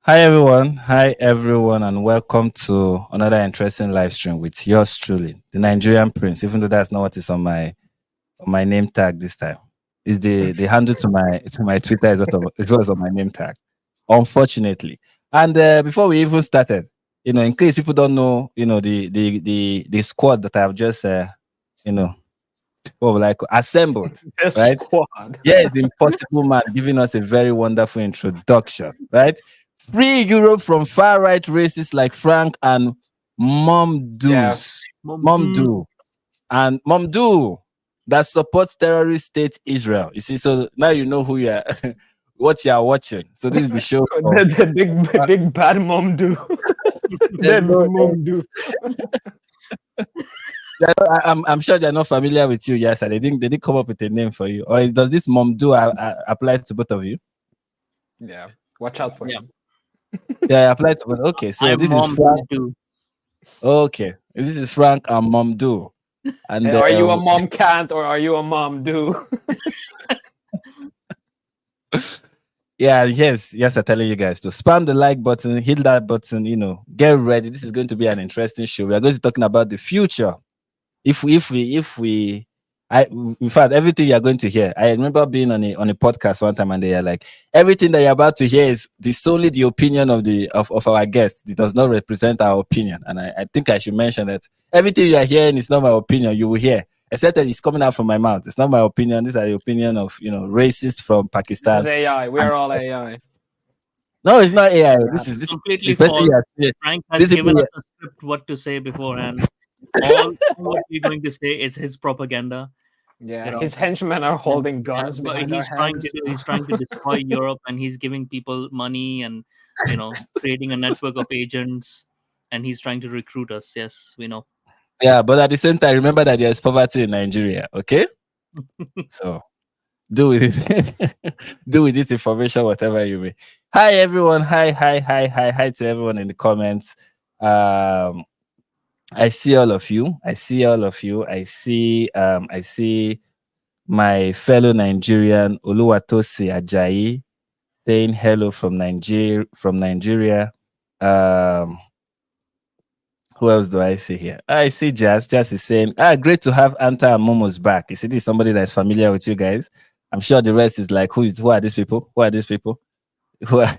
Hi everyone, and welcome to another interesting live stream with yours truly, the Nigerian Prince. Even though that's not what is on my name tag this time, is the handle to my Twitter is what it was on my name tag. Unfortunately, and before we even started, in case people don't know, the squad that I've just you know, assembled, The right? squad. Yes, the Impossible Man giving us a very wonderful introduction, right? Free Europe from far right racists like Frank and Yeah. Momdu, and Momdu that supports terrorist state Israel. You see, so now you know who you are, what you are watching. So this is the show. The big bad mom do. There's The no- mom do. I'm sure they're not familiar with you. Yes, they didn't come up with a name for you. Or does this Momdu apply to both of you? Yeah. Watch out for him. Yeah, I applied to both. Okay, so I'm this is mom Frank. too. Okay, this is Frank and Momdu. And Are you a mom can't or are you a mom do? yes, I'm telling you guys to spam the like button, hit that button, get ready. This is going to be an interesting show. We are going to be talking about the future. In fact, everything you're going to hear. I remember being on a podcast one time, and they are like, everything that you're about to hear is solely the opinion of our guests. It does not represent our opinion. And I think I should mention that everything you are hearing is not my opinion. You will hear, except that it's coming out from my mouth. It's not my opinion. These are the opinion of racists from This Pakistan. is AI. We are all AI. No, it's not AI. This It's is completely it's better false. you are- Frank has this is given us a script what to say beforehand. All what we're going to say is his propaganda. Yeah. You know, His henchmen are holding guns But behind our heads. he's trying to destroy Europe, and he's giving people money and creating a network of agents, and he's trying to recruit us. Yes, we know. yeah, but at the same time, remember that there is poverty in Nigeria. Okay, so do with it, do with this information whatever you may. Hi everyone. Hi to everyone in the comments. I see all of you. I see all of you. I see my fellow Nigerian Oluwatosi Ajayi saying hello from Nigeria. Um, who else do I see here? I see Jazz. Jazz is saying, great to have Anta and Momus back. You see, this is somebody that's familiar with you guys. I'm sure the rest is like, who are these people? Who are these people? Who are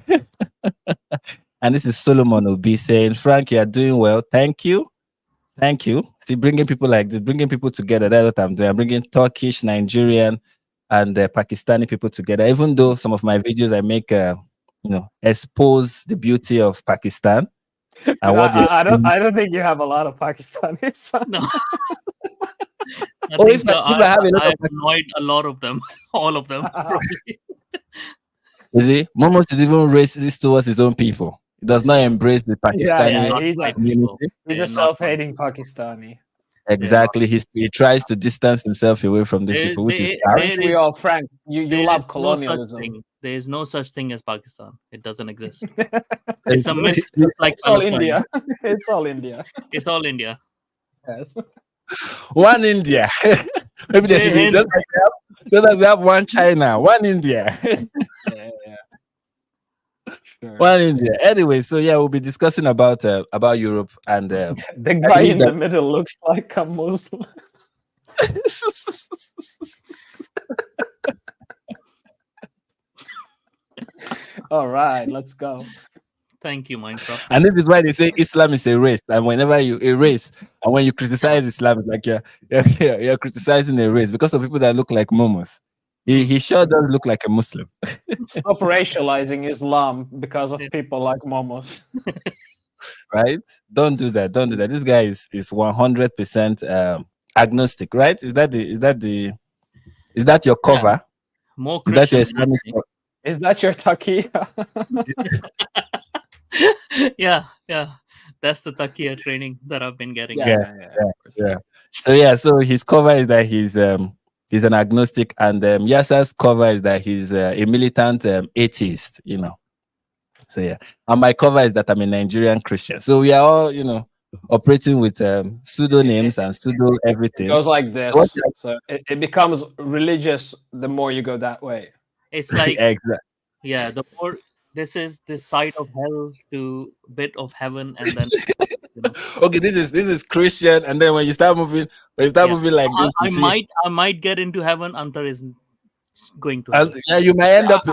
and this is Solomon Obi saying, Frank, you are doing well. Thank you. Thank you. See, bringing people like this, bringing people together. That's what I'm doing. I'm bringing Turkish, Nigerian, and Pakistani people together. Even though some of my videos I make, expose the beauty of Pakistan and what they. I don't think you have a lot of Pakistanis. No. I Oh, think if I have a lot I of annoyed a lot of them, all of them. Probably. You see, Momus is even racist towards his own people. He does not embrace the Pakistani not he's my a people. community. he's They're a not my self-hating Pakistani. Exactly. He tries to distance himself away from these There- people, which is there- sad. Aren't we all, Frank? You There love is colonialism. There is no such thing as Pakistan. It doesn't exist. It's a myth, It's- just like It's all Palestine. India. It's all India. It's all India. Yes. One India. Maybe there should be just like we have one China, one India. Yeah. Sure. One India. Anyway, so yeah, we'll be discussing about Europe and The guy in the middle looks like a Muslim. All right, let's go. Thank you, Minecraft. And this is why they say Islam is a race. And whenever you erase, and when you criticize Islam, it's like you're criticizing a race because of people that look like Momus. He sure does look like a Muslim. Stop racializing Islam because of people like Momus. Right? Don't do that. Don't do that. This guy is 100% agnostic, right? Is that your cover? More Is that your Christian. Islamic cover? Is that your taqiyya? Yeah. That's the takia training that I've been getting. Yeah. So his cover is that he's an agnostic, and Yasa's cover is that he's a militant atheist. So yeah, and my cover is that I'm a Nigerian Christian. So we are all operating with pseudonyms and pseudo everything. It goes like this. So it becomes religious the more you go that way. It's like Exactly. yeah, This is the side of hell to bit of heaven, and then you know, Okay, this is Christian, and then when you start yeah. moving like this, you see, I might get into heaven. Antar is going to and hell, yeah, you might end up,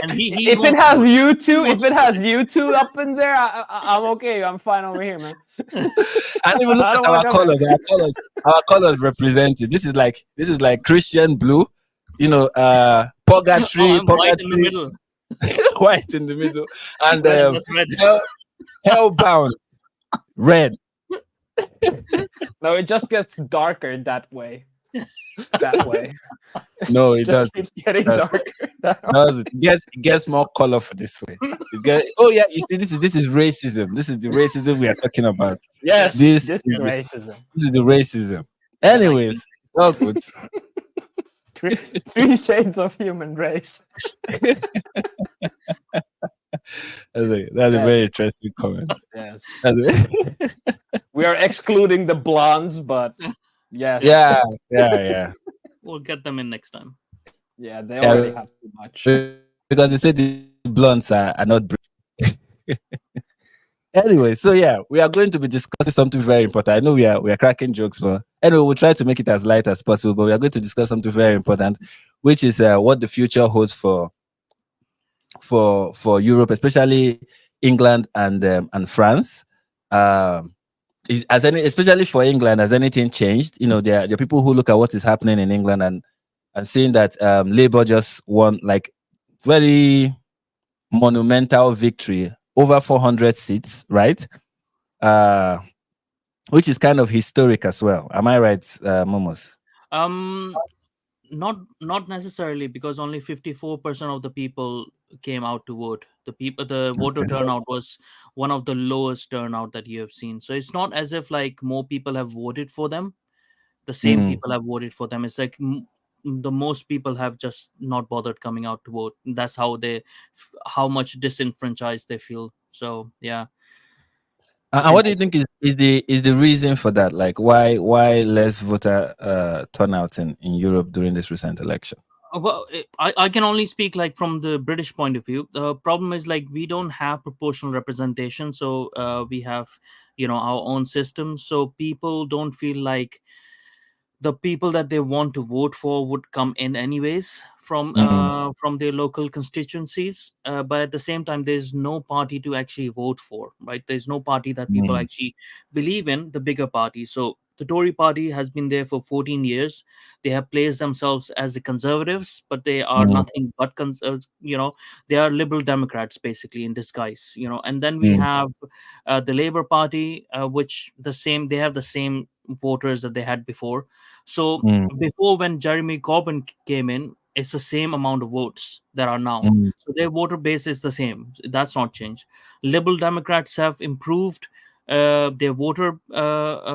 and he If it wants has to. He YouTube, if wants it to. has YouTube up in there, I'm okay. I'm fine over here, man. and even look I don't at want our to come colors. there. Our colors represent it. This is like Christian blue, Oh, purgatory, I'm white in the purgatory, middle. white in the middle, and That's red. hell, hellbound, red. No, it just gets darker that way. That way. No, it Just doesn't. keeps getting Does darker. That way. does it? It gets more colorful this way. Oh yeah, you see, this is racism. This is the racism we are talking about. Yes, Yes, This this is is the, racism. this is the racism. Yes. like Anyways, all good. Three shades of human race. That's a Yes. very interesting comment. Yes. That's We are excluding the blondes, but yes. yeah, yeah. we'll get them in next time. Yeah, they Yeah, already have too much. because they say the blondes are not. Anyway, so yeah, we are going to be discussing something very important. I know we are cracking jokes, but anyway, we'll try to make it as light as possible. But we are going to discuss something very important, which is what the future holds for Europe, especially England and France. Um, especially for England, has anything changed? There are people who look at what is happening in England and seeing that Labour just won like very monumental victory, over 400 seats, right? Uh, which is kind of historic as well. Am I right, Momus? Um, not necessarily, because only 54% of the people came out to vote. The voter Okay. turnout was one of the lowest turnout that you have seen. So it's not as if like more people have voted for them. The same Mm, people have voted for them. It's like the most people have just not bothered coming out to vote. That's how much disenfranchised they feel. So yeah, it's and what do you interesting. think is the reason for that? Like, why less voter turnout in Europe during this recent election? Well, I can only speak like from the British point of view. The problem is like we don't have proportional representation, so we have our own system. So people don't feel like the people that they want to vote for would come in anyways Mm, from their local constituencies. But at the same time, there's no party to actually vote for, right? There's no party that people mm, actually believe in, the bigger party. So the Tory party has been there for 14 years. They have placed themselves as the conservatives, but they are mm, nothing but they are liberal Democrats basically in disguise. And then we mm, have the Labour Party, which they have the same voters that they had before. So mm, before, when Jeremy Corbyn came in, it's the same amount of votes that are now. mm, So their voter base is the same. That's not changed. Liberal Democrats have improved their voter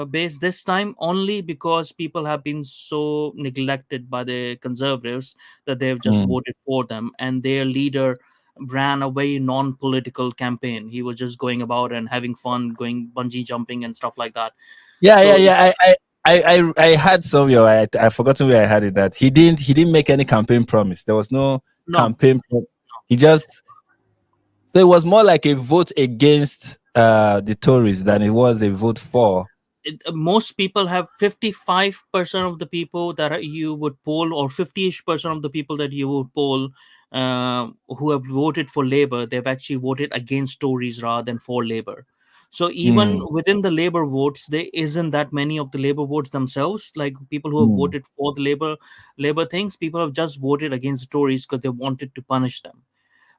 base this time, only because people have been so neglected by the conservatives that they have just mm. voted for them, and their leader ran a very non-political campaign. He was just going about and having fun, going bungee jumping and stuff like that. Yeah, yeah, So yeah. I had somewhere. I forgotten where I had it. That he didn't make any campaign promise. There was no no, campaign. He just, so it was more like a vote against the Tories than it was a vote for. most people have 55% of the people that you would poll, or 50ish% of the people that you would poll, who have voted for Labour, they've actually voted against Tories rather than for Labour. So even Mm, within the Labour votes, there isn't that many of the Labour votes themselves. Like people who have mm, voted for the Labour things, people have just voted against the Tories because they wanted to punish them.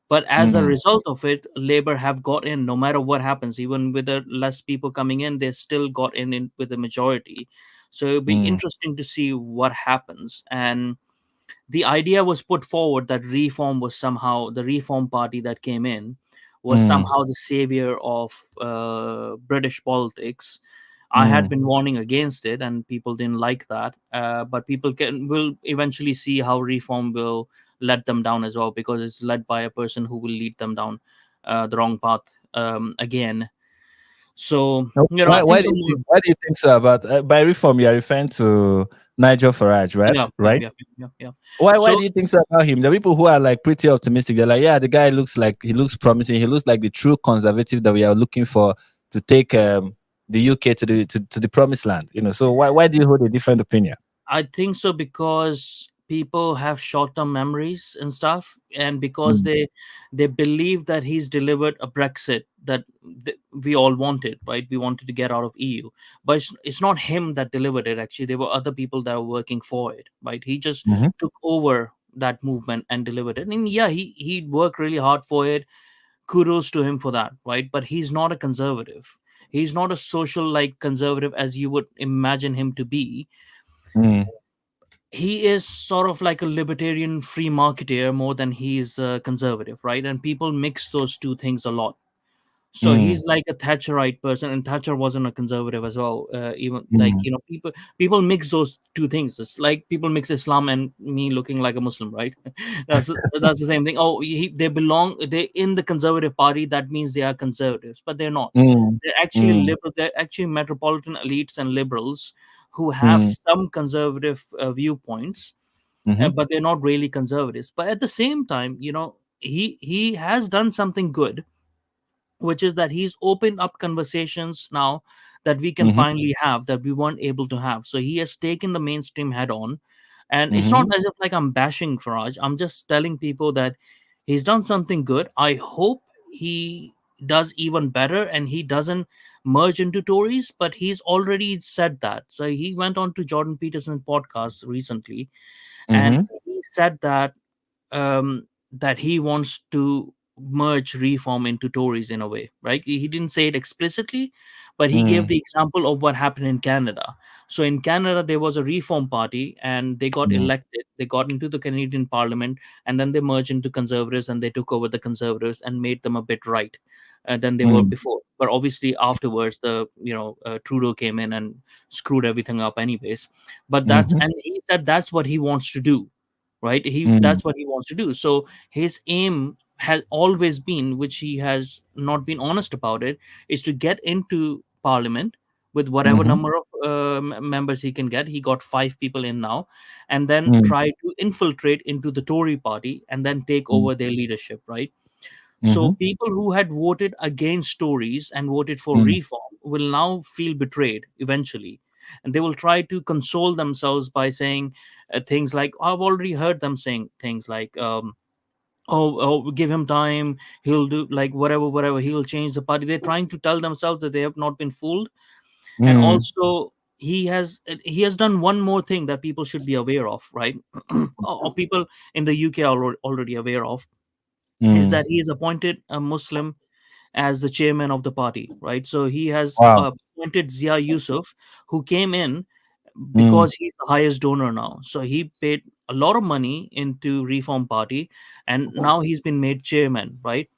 But as a mm, result of it, Labour have got in no matter what happens. Even with the less people coming in, they still got in with the majority. So it'll be mm, interesting to see what happens. And the idea was put forward that the Reform Party that came in was mm, somehow the savior of British politics. I had mm, been warning against it, and people didn't like that. But people will eventually see how Reform will let them down as well, because it's led by a person who will lead them down the wrong path again. So No, I think why do so you more. think so about by reform? You are referring to Nigel Farage, right? Yeah, yeah, Right? yeah, yeah, yeah. Why So do you think so about him? The people who are like pretty optimistic, they're like, yeah, the guy looks like he looks promising. He looks like the true conservative that we are looking for to take the UK to the promised land. So why do you hold a different opinion? I think so because people have short-term memories and stuff, and because Mm, they believe that he's delivered a Brexit that we all wanted, right? We wanted to get out of EU, but it's not him that delivered it. Actually, there were other people that were working for it, right? He just mm-hmm, took over that movement and delivered it. And yeah, he worked really hard for it. Kudos to him for that, right? But he's not a conservative. He's not a social like conservative as you would imagine him to be. mm, He is sort of like a libertarian free marketeer more than he's conservative, right? And people mix those two things a lot. So mm, he's like a Thatcherite person, and Thatcher wasn't a conservative as well. Even like mm, people mix those two things. It's like people mix Islam and me looking like a Muslim, right? That's the same thing. Oh, they belong. They in the conservative party. That means they are conservatives, but they're not. mm, They're actually mm, liberal. They're actually metropolitan elites and liberals who have mm, some conservative viewpoints, mm-hmm, but they're not really conservatives. But at the same time, he has done something good, which is that he's opened up conversations now that we can mm-hmm, finally have that we weren't able to have. So he has taken the mainstream head on. And it's not mm-hmm, as if like I'm bashing Farage. I'm just telling people that he's done something good. I hope he does even better and he doesn't merge into Tories, but he's already said that. So he went on to Jordan Peterson's podcast recently, and mm-hmm, he said that he wants to merge reform into Tories in a way, right? He didn't say it explicitly, but he gave mm, the example of what happened in Canada. So in Canada, there was a reform party and they got mm, elected, they got into the Canadian parliament, and then they merged into conservatives and they took over the conservatives and made them a bit right than they were mm, before. But obviously afterwards, Trudeau came in and screwed everything up anyways. But mm-hmm, and he said that's what he wants to do, right? He mm, That's what he wants to do. So his aim has always been, which he has not been honest about it, is to get into parliament with whatever mm-hmm, number of members he can get. He got 5 people in now, and then mm, try to infiltrate into the Tory party and then take mm, over their leadership, right? So mm-hmm, people who had voted against Tories and voted for mm, reform will now feel betrayed eventually. And they will try to console themselves by saying things like, I've already heard them saying things like, oh, give him time. He'll do like whatever. He'll change the party. They're trying to tell themselves that they have not been fooled. And mm, also, he has done one more thing that people should be aware of, right? Or people in the UK are already aware of, is mm. that he has appointed a Muslim as the chairman of the party, right? So he has Wow. appointed Zia Yusuf, who came in Mm, because he's the highest donor now. So he paid a lot of money into Reform Party, and now he's been made chairman, right?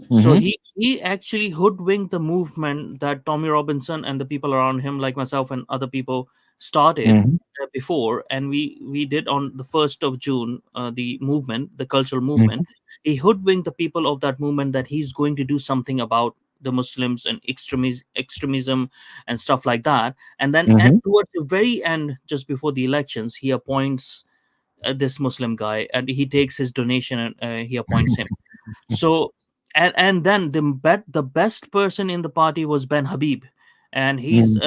So mm-hmm, he actually hoodwinked the movement that Tommy Robinson and the people around him, like myself and other people, started mm-hmm, before. And we did on the 1st of June, the movement, the cultural mm-hmm, movement. He hoodwinked the people of that movement that he's going to do something about the Muslims and extremism and stuff like that. And then mm-hmm, towards the very end, just before the elections, he appoints this Muslim guy, and he takes his donation and he appoints him. So and then the best person in the party was Ben Habib, and mm,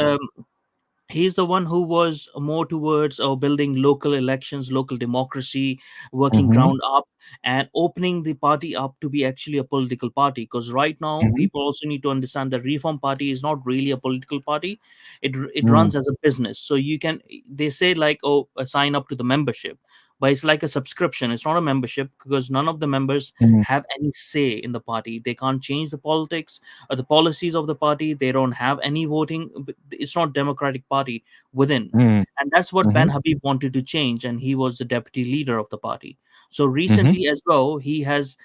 he's the one who was more towards building local elections, local democracy, working mm-hmm, ground up, and opening the party up to be actually a political party. Because right now, mm-hmm, people also need to understand that Reform Party is not really a political party; it mm, runs as a business. So you can they say like, oh, sign up to the membership, but it's like a subscription. It's not a membership because none of the members mm, have any say in the party. They can't change the politics or the policies of the party. They don't have any voting. It's not democratic party within. mm, And that's what Ben mhm, Habib wanted to change, and he was the deputy leader of the party. So mhm, recently as well, he has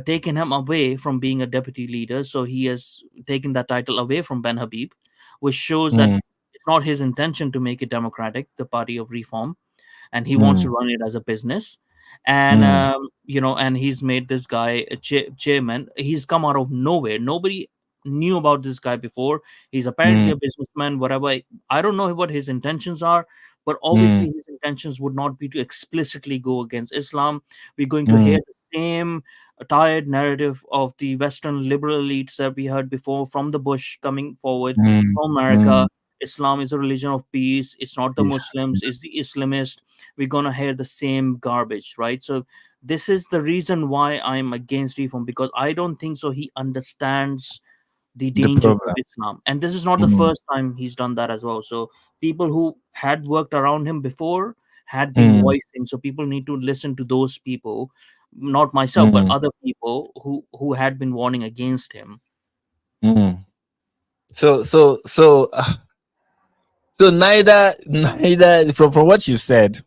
taken him away from being a deputy leader. So he has taken that title away from Ben Habib, which shows that mm, it's not his intention to make it democratic, the party of reform, and he wants to mm, run it as a business. And mm, and he's made this guy a chairman. He's come out of nowhere. Nobody knew about this guy before. He's apparently a businessman, whatever. I don't know what his intentions are, but obviously mm, his intentions would not be to explicitly go against Islam. We're going to hear mm, the same tired narrative of the Western liberal elites that we heard before from the Bush coming forward mm, from America. mm. Islam is a religion of peace. It's not the Yes. Muslims, it's the Islamist. We're gonna hear the same garbage, right? So this is the reason why I'm against reform, because I don't think so he understands the The dangers of problem. Islam. And this is not the Mm, first time he's done that as well. So people who had worked around him before had been mm, voicing. So people need to listen to those people, not myself, but mm, other people who had been warning against him. mm. So neither from what you said,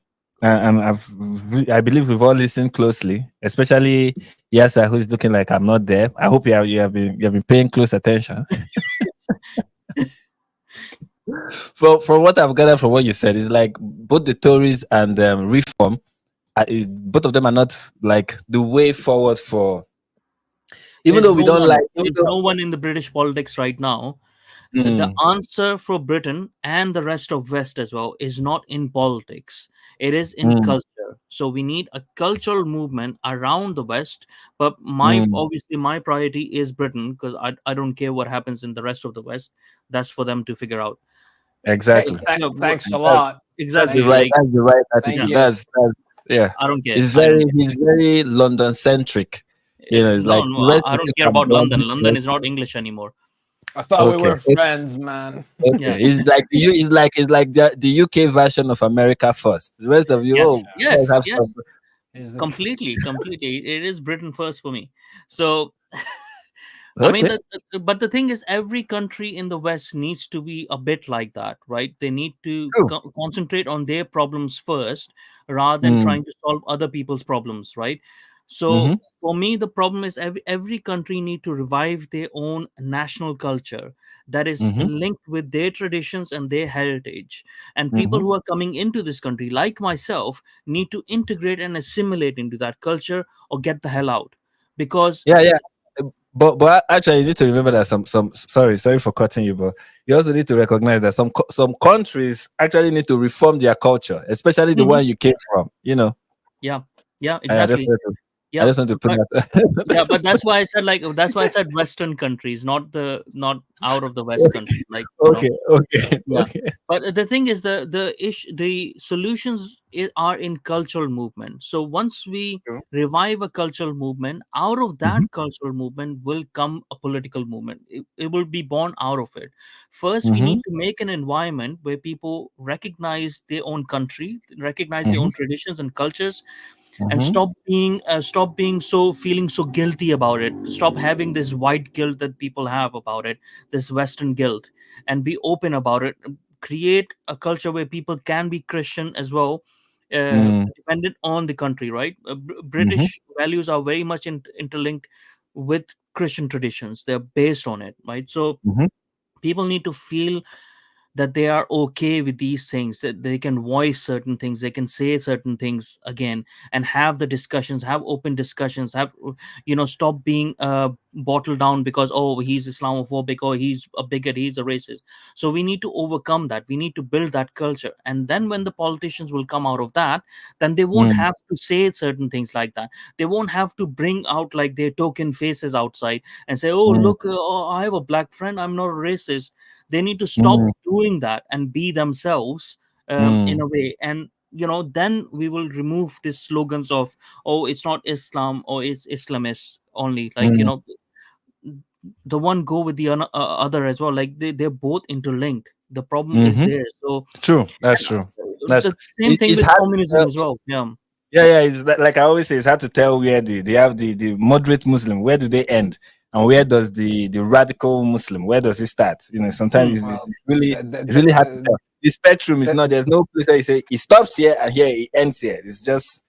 and I believe we've all listened closely, especially Yasa, who's looking like I'm not there. I hope you have been paying close attention. From what I've gathered from what you said, is like both the Tories and reform, both of them are not like the way forward for. Even There's though we no don't one. like, even There's though. no one in the British politics right now. The Mm, answer for Britain and the rest of West as well is not in politics. It is in mm, culture. So we need a cultural movement around the West. But mm, obviously my priority is Britain, because I don't care what happens in the rest of the West. That's for them to figure out. Hey, exactly. Yeah, thanks a That's lot. that's the Thank exactly. right you. Like, that's the right Thank yeah, attitude. you. That's yeah. I don't care. He's I don't very care. he's very London centric. It's No, like no, the rest I of don't you care can about London. blindly London follow. is not English anymore. I thought we Okay, were friends, man. Yeah. okay. It's like the UK version of America first. The rest of you, Yes. oh, you guys Yes. have some. Yes. Is the Completely. It is Britain first for me. So I mean, Okay. but the thing is, every country in the West needs to be a bit like that, right? They need to True. concentrate on their problems first rather than Mm, trying to solve other people's problems, right? So mm-hmm, for me, the problem is every country need to revive their own national culture that is mm-hmm, linked with their traditions and their heritage. And people mm-hmm. who are coming into this country, like myself, need to integrate and assimilate into that culture or get the hell out. Because Yeah, yeah. But actually, you need to remember that some sorry for cutting you, but you also need to recognize that some countries actually need to reform their culture, especially the Mhm. one you came from. Yeah, yeah, I just exactly. want to, I Yeah, just want to put but yeah, but that. that's why I said, like, that's why I said Western countries, not out of the West countries, like, Okay, okay, yeah. okay. But the thing is, the solutions are in cultural movement. So once we True. revive a cultural movement, out of that Mhm, cultural movement will come a political movement. It will be born out of it. First, we need mhm, to make an environment where people recognize their own country, recognize their mhm, own traditions and cultures, and mhm, stop being so feeling so guilty about it. Stop having this white guilt that people have about it, this Western guilt, and be open about it. Create a culture where people can be Christian as well, mm, dependent on the country, right? mhm, British values are very much interlinked with Christian traditions. They're based on it, right? So mhm, people need to feel that they are okay with these things, that they can voice certain things, they can say certain things again, and have the discussions, have open discussions, have, stop being bottled down because, oh, he's Islamophobic, or he's a bigot, he's a racist. So we need to overcome that. We need to build that culture, and then when the politicians will come out of that, then they won't mm, have to say certain things like that. They won't have to bring out like their token faces outside and say, oh, mm, look, oh, I have a black friend, I'm not a racist. They need to stop mm, doing that and be themselves, in mm, a way. And then we will remove these slogans of, oh, it's not Islam, or it's Islamists only, like, mm, the one go with the other as well, like they're both interlinked. The problem is mhm. there. So, True. That's and true. That's the true. same thing It's with hard to communism tell. as well. Yeah. Yeah, yeah. It's like I always say, it's hard to tell where they have the moderate Muslim. Where do they end, and where does the radical Muslim? Where does it start? Sometimes Hmm. it's really the the it's really hard to the, tell. The spectrum is the, not. There's no place where you say it stops here and here it ends here. It's just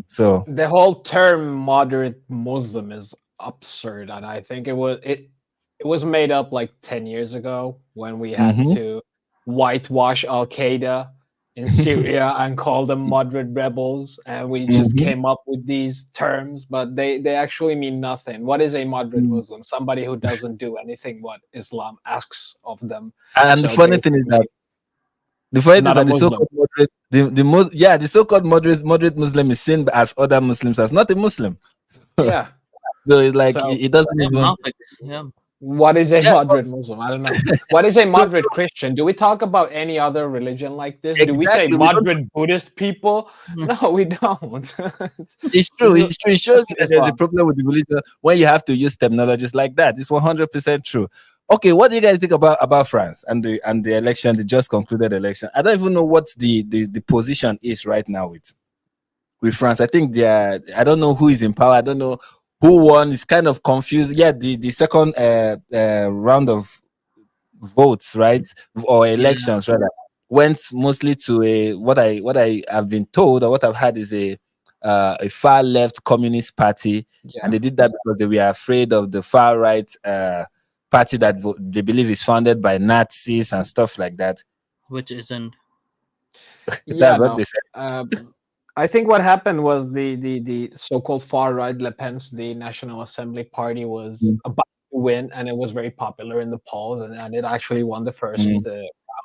So. the whole term moderate Muslim is absurd, and I think it was made up like 10 years ago when we had Mm-hmm. to whitewash Al Qaeda. in Syria and call them moderate rebels, and we just Mhm. came up with these terms, but they actually mean nothing. What is a moderate Mm. Muslim? Somebody who doesn't do anything what Islam asks of them. And the So funny thing is that basically, the not a so-called Muslim. moderate, the so-called moderate Muslim is seen as other Muslims as not a Muslim. Yeah. So it's like So it doesn't Yeah, even. munafiqs, yeah. what is a Yeah. moderate Muslim? I don't know. What is a So moderate Christian? Do we talk about any other religion like this? Do we say exactly, we don't. moderate Buddhist people? No, we don't. It's This true. is It's true. It shows just you that there's a Islam. problem with the religion when you have to use terminologies like that. It's 100% true. Okay, what do you guys think about France and the election, the just concluded election? I don't even know what the position is right now with France. I think they are. I don't know who is in power. I don't know who won. It's kind of confused. Yeah, the second round of votes, right, or Yeah, elections rather, went mostly to what I have been told or what I've had is a far left communist party, and Yeah. they did that because they were afraid of the far right party that they believe is founded by Nazis and stuff like that. which isn't. Yeah, That's what they no. said. I think what happened was the so-called far right Le Pen's the National Assembly Party was Mm, about to win, and it was very popular in the polls, and it actually won the first mm,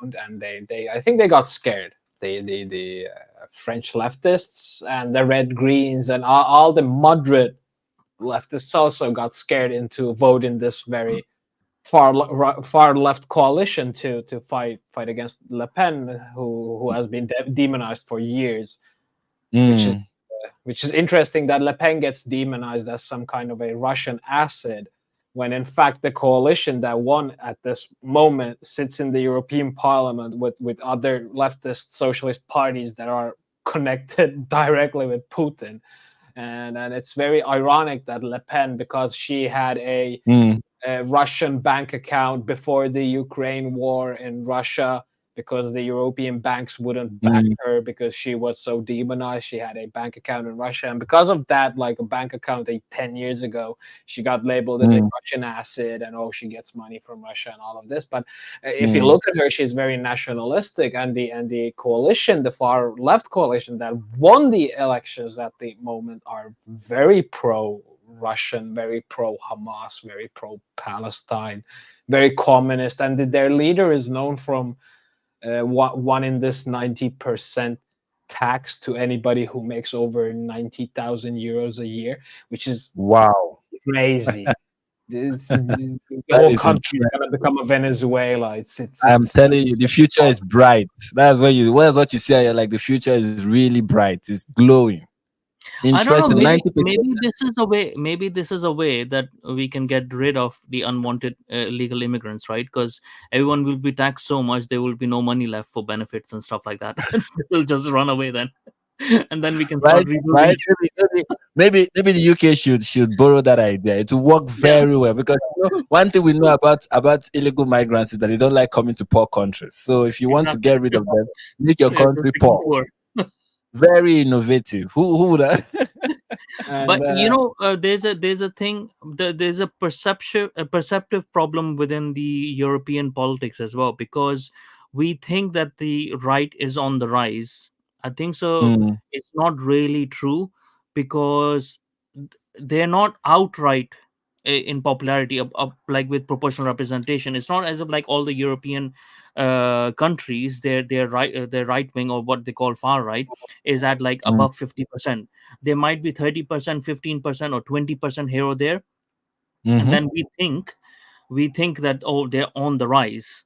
round. And they I think they got scared. The French leftists and the Red Greens and all the moderate leftists also got scared into voting this very far left coalition to fight against Le Pen, who has been demonized for years, which is mm, which is interesting that Le Pen gets demonized as some kind of a Russian asset, when in fact the coalition that won at this moment sits in the European Parliament with other leftist socialist parties that are connected directly with Putin. And it's very ironic that Le Pen, because she had mm, a Russian bank account before the Ukraine war in Russia, because the European banks wouldn't back mm, her because she was so demonized. She had a bank account in Russia. And because of that, like a bank account 10 years ago, she got labeled as a mm, Russian asset, and oh, she gets money from Russia and all of this. But if you mm, look at her, she's very nationalistic. And the coalition, the far left coalition that won the elections at the moment, are very pro Russian, very pro Hamas, very pro Palestine, very communist, and their leader is known from one in this 90% tax to anybody who makes over 90,000 euros a year, which is wow, crazy. The that whole is country is interesting. going to become a Venezuela. I'm It's telling you, the future is bright. That's what you see. You're like, the future is really bright. It's glowing. I don't know. Interesting. Maybe 90%. this is a way. Maybe this is a way that we can get rid of the unwanted illegal immigrants, right? Because everyone will be taxed so much, there will be no money left for benefits and stuff like that. They'll just run away then, and then we can start Right? rebuilding. Right? Maybe the UK should borrow that idea. It will work Yeah, very well because one thing we know about illegal migrants is that they don't like coming to poor countries. So if you want to exactly. get rid of them, make your Yeah, just country become poor. poor. Very innovative. Who would have? But and there's a thing. There's a perceptive problem within the European politics as well, because we think that the right is on the rise. I think so. Mm, It's not really true, because they're not outright in popularity like with proportional representation. It's not as if like all the European countries, their right wing, or what they call far right, is at like mm, above 50%. There might be 30%, 15%, or 20% here or there, and mm-hmm, then we think that, oh, they're on the rise,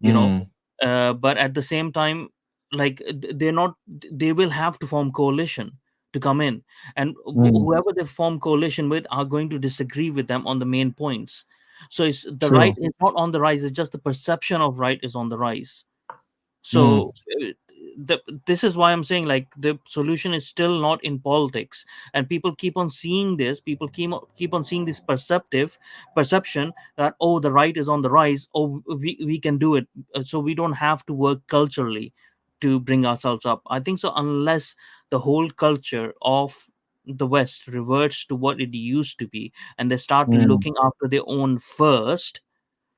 you know. mm, But at the same time, like they're not. They will have to form coalition to come in, and mm. whoever they form coalition with are going to disagree with them on the main points. So it's the right True. is not on the rise, it's just the perception of right is on the rise. Mm, So this is why I'm saying, like, the solution is still not in politics, and people keep on seeing this. People keep on seeing this perception that, oh, the right is on the rise, oh, we can do it. So we don't have to work culturally to bring ourselves up. I think so, unless the whole culture of the West reverts to what it used to be, and they start mm, looking after their own first,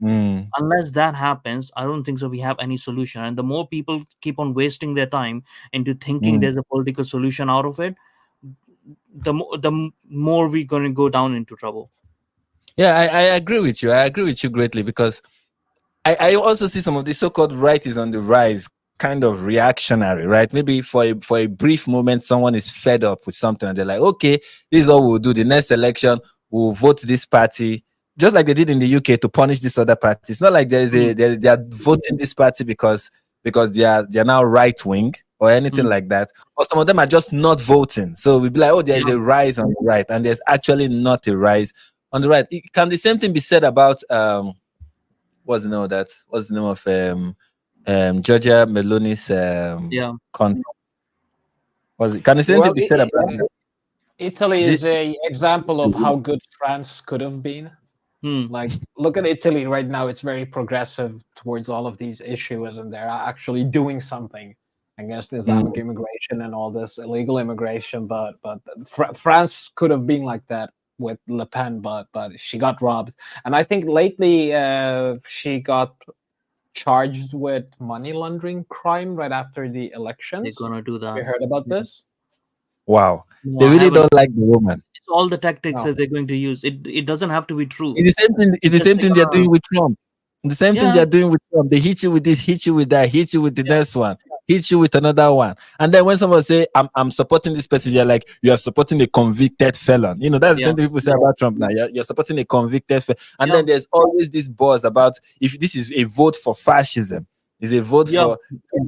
Mm. Unless that happens, I don't think so we have any solution. And the more people keep on wasting their time into thinking Mm. there's a political solution out of it, more we're going to go down into trouble. Yeah, I agree with you. I agree with you greatly because I also see some of the so-called right is on the rise, kind of reactionary, right? Maybe for a brief moment, someone is fed up with something and they're like, okay, this is what we'll do. The next election, we'll vote this party, just like they did in the UK to punish this other party. It's not like there is Mm, they are voting this party because they are now right wing or anything mm. like that. Or some of them are just not voting. So we'll be like, oh, there is Yeah, a rise on the right, and there's actually not a rise on the right. Can the same thing be said about what's the name of that? What's the name of Georgia Meloni's yeah. country? Was it? Can the same thing Well, be said about that? Italy Is it? is a example of how good France could have been. Hmm. Like, look at Italy right now; it's very progressive towards all of these issues, and they're actually doing something against Mm, Islamic immigration and all this illegal immigration. But France could have been like that with Le Pen, but she got robbed. And I think lately she got charged with money laundering crime right after the They're elections. gonna do Have you that. heard about this? wow, No, they I really haven't. don't like the woman. It's all the tactics No. that they're going to use. It doesn't have to be true. It's the same thing. It's It's the just same they're thing they're gonna, doing with Trump. The same thing yeah, they're doing with Trump. They hit you with this, hit you with that, hit you with the yeah, next one, hit you with another one. And then when someone say, I'm supporting this person, you're like, you are supporting a convicted felon. You know, that's the yeah, same thing people say about Trump now. You're supporting a convicted felon. And yeah, then there's always this buzz about if this is a vote for fascism, is a vote yeah. for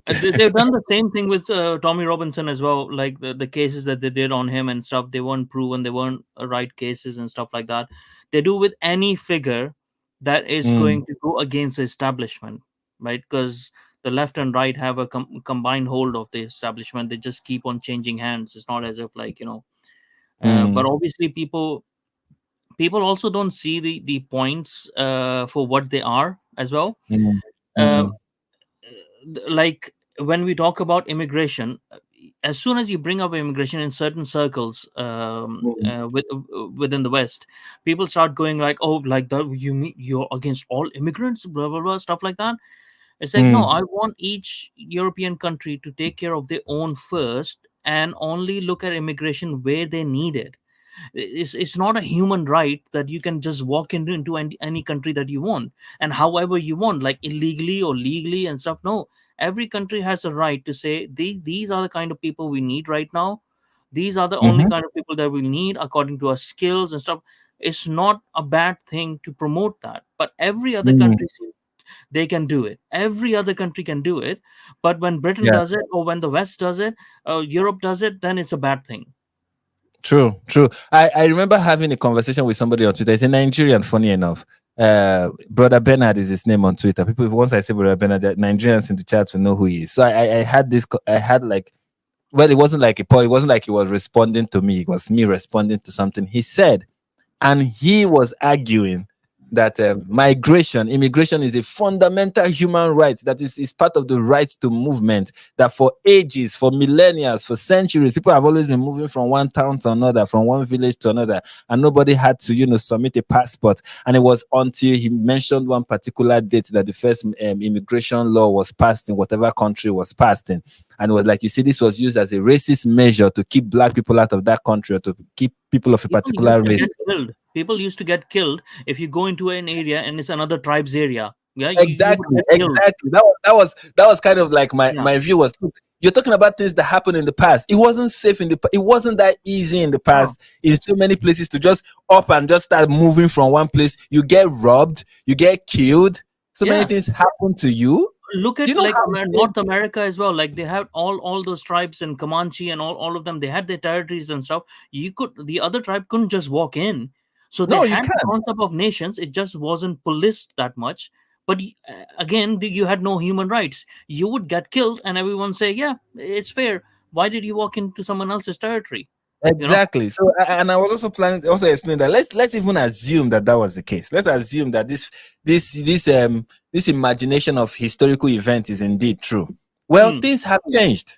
They've done the same thing with Tommy Robinson as well. Like the cases that they did on him and stuff, they weren't proven. They weren't right cases and stuff like that. They do with any figure that is Mm, going to go against the establishment, right? Because the left and right have a combined hold of the establishment. They just keep on changing hands. It's not as if like but mm, obviously people also don't see the points for what they are as well. mm, Uh, mm, like when we talk about immigration, as soon as you bring up immigration in certain circles mm, within the West, people start going like, oh, like that, you mean you're against all immigrants, blah blah blah, stuff like that. It's like, no, mm, I want each European country to take care of their own first and only look at immigration where they need it. It's not a human right that you can just walk into any country that you want and however you want, like illegally or legally and stuff. No, every country has a right to say these are the kind of people we need right now. These are the only mhm, kind of people that we need according to our skills and stuff. It's not a bad thing to promote that, but every other mm. country, they can do it. Every other country can do it. But when Britain Yeah. does it, or when the West does it, Europe does it, then it's a bad thing. True, true. I remember having a conversation with somebody on Twitter. He's a Nigerian, funny enough. Brother Bernard is his name on Twitter. People, once I say Brother Bernard, Nigerians in the chat will know who he is. So I had this, I had like, well, it wasn't like a poll. It wasn't like he was responding to me. It was me responding to something he said. And he was arguing that immigration is a fundamental human right that is part of the right to movement, that for ages, for millennia, for centuries, people have always been moving from one town to another, from one village to another, and nobody had to submit a passport. And it was until he mentioned one particular date that the first immigration law was passed in whatever country was passed in. And it was like, you see, this was used as a racist measure to keep black people out of that country, or to keep people of a People used particular to race. get killed. People used to get killed if you go into an area and it's another tribe's area. Yeah, you would Exactly, get killed. exactly. That was kind of like my Yeah, my view was, look, you're talking about things that happened in the past. It wasn't safe it wasn't that easy in the yeah, past in so many places to just up and just start moving from one place. You get robbed, you get killed. So many yeah. things happen to you. Look Do at you know like how North America as well. Like they had all those tribes in Comanche and all of them. They had their territories and stuff. The other tribe couldn't just walk in. So they no, you had the can't. concept of nations. It just wasn't policed that much. But again, you had no human rights. You would get killed, and everyone say, "Yeah, it's fair. Why did you walk into someone else's territory?" You know? Exactly. So, and I was also planning to also explain that let's even assume that was the case. Let's assume that this imagination of historical event is indeed true. Well, Hmm. things have changed.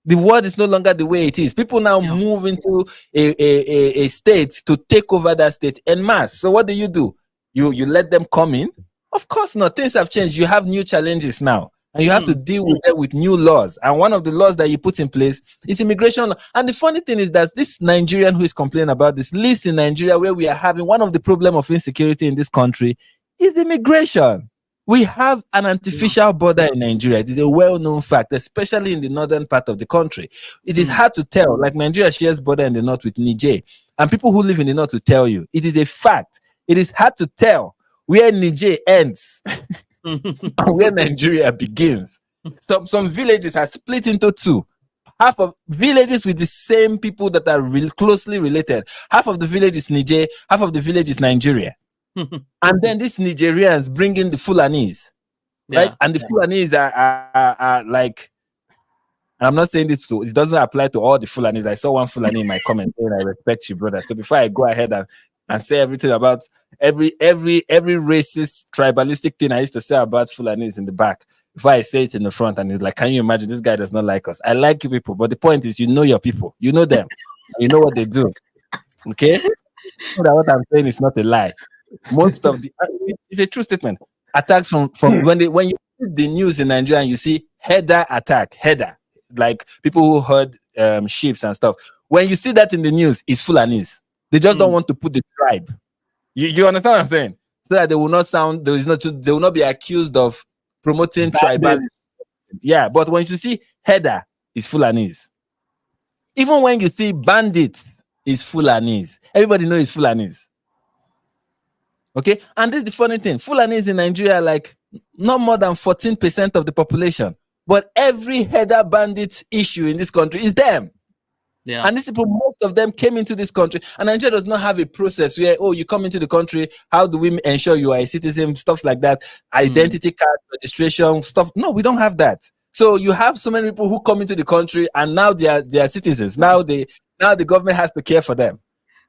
The world is no longer the way it is. People now Yeah. move into a state to take over that state en masse. So what do? You let them come in? Of course not. Things have changed. You have new challenges now, and you have to deal with them with new laws. And one of the laws that you put in place is immigration law. And the funny thing is that this Nigerian who is complaining about this lives in Nigeria, where we are having one of the problem of insecurity in this country is immigration. We have an artificial border in Nigeria. It is a well-known fact, especially in the northern part of the country. It is hard to tell. Like Nigeria shares border in the north with Niger, and people who live in the north will tell you it is a fact. It is hard to tell where Niger ends and where Nigeria begins. Some villages are split into two. Half of villages with the same people that are closely related. Half of the village is Niger, half of the village is Nigeria. And then these Nigerians bring in the Fulanese, right? And the Fulanese are like, I'm not saying this, so it doesn't apply to all the Fulanese. I saw one Fulani in my comment saying, I respect you, brother. So before I go ahead and say everything about every racist, tribalistic thing I used to say about Fulanese in the back, before I say it in the front, and it's like, can you imagine this guy does not like us? I like you people, but the point is, you know your people, you know them, you know what they do. Okay? So that what I'm saying is not a lie. Most of the it's a true statement. Attacks from when you see the news in Nigeria and you see header like people who heard sheep and stuff. When you see that in the news, it's Fulanese. They just don't want to put the tribe. You understand what I'm saying? So that they will not sound, they will not be accused of promoting tribalism. Yeah, but when you see header, it's Fulanese. Even when you see bandits, it's Fulanese. Everybody knows it's Fulanese. Okay, and this is the funny thing. Fulanese in Nigeria are like not more than 14% of the population, but every header bandit issue in this country is them. Yeah. And these people, most of them came into this country, and Nigeria does not have a process where, you come into the country, how do we ensure you are a citizen, stuff like that, identity card, registration, stuff. No, we don't have that. So you have so many people who come into the country, and now they are citizens. Now the government has to care for them.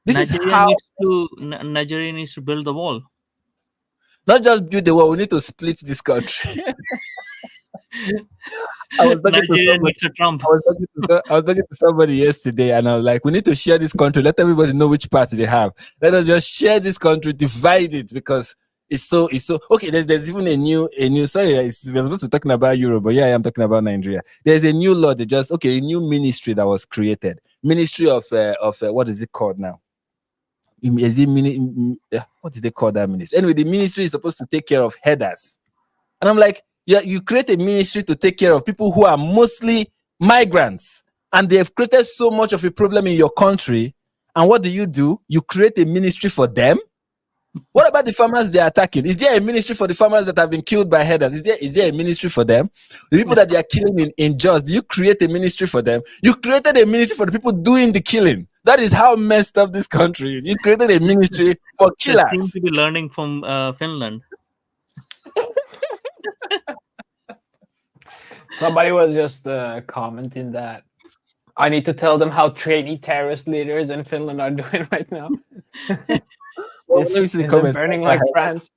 Nigeria needs to build the wall. Not just build the wall, we need to split this country. Nigeria needs a Trump. I was talking to somebody yesterday, and I was like, we need to share this country. Let everybody know which party they have. Let us just share this country, divide it, because it's so okay. There's even a new sorry, we're supposed to be talking about Europe, but yeah, I am talking about Nigeria. There's a new law, a new ministry that was created. Ministry of what is it called now? What did they call that ministry? Anyway, the ministry is supposed to take care of headers. And I'm like, yeah, you create a ministry to take care of people who are mostly migrants, and they have created so much of a problem in your country. And what do? You create a ministry for them? What about the farmers they are attacking? Is there a ministry for the farmers that have been killed by headers? Is there a ministry for them? The people that they are killing in Jos, do you create a ministry for them? You created a ministry for the people doing the killing. That is how messed up this country is. You created a ministry for killers. They seem to be learning from Finland. Somebody was just commenting that I need to tell them how trainee terrorist leaders in Finland are doing right now. Is burning like France.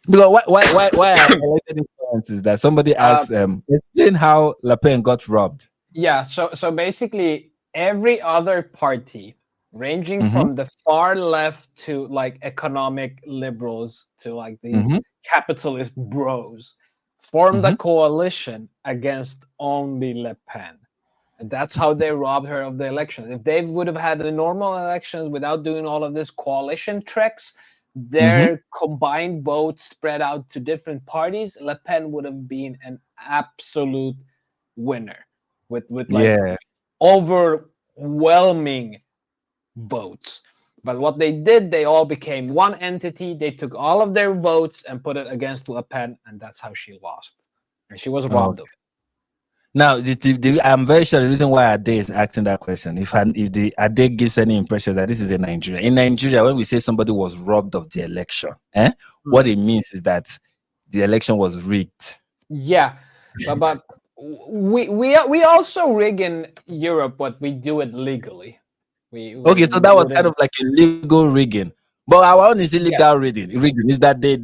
Because why I highlighted these comments is that somebody asked, explain how Le Pen got robbed. Yeah, so basically every other party, ranging from the far left to like economic liberals to like these capitalist bros, formed a coalition against only Le Pen. And that's how they robbed her of the elections. If they would have had the normal elections without doing all of this coalition tricks, their combined votes spread out to different parties, Le Pen would have been an absolute winner with like overwhelming votes. But what they did, they all became one entity. They took all of their votes and put it against Le Pen, and that's how she lost. And she was robbed of it. Now, I'm very sure the reason why Ade is asking that question, if the Ade gives any impression that this is in Nigeria. In Nigeria, when we say somebody was robbed of the election, what it means is that the election was rigged. Yeah, but we also rig in Europe, but we do it legally. So that was kind of like a legal rigging. But our own is illegal rigging. Is that the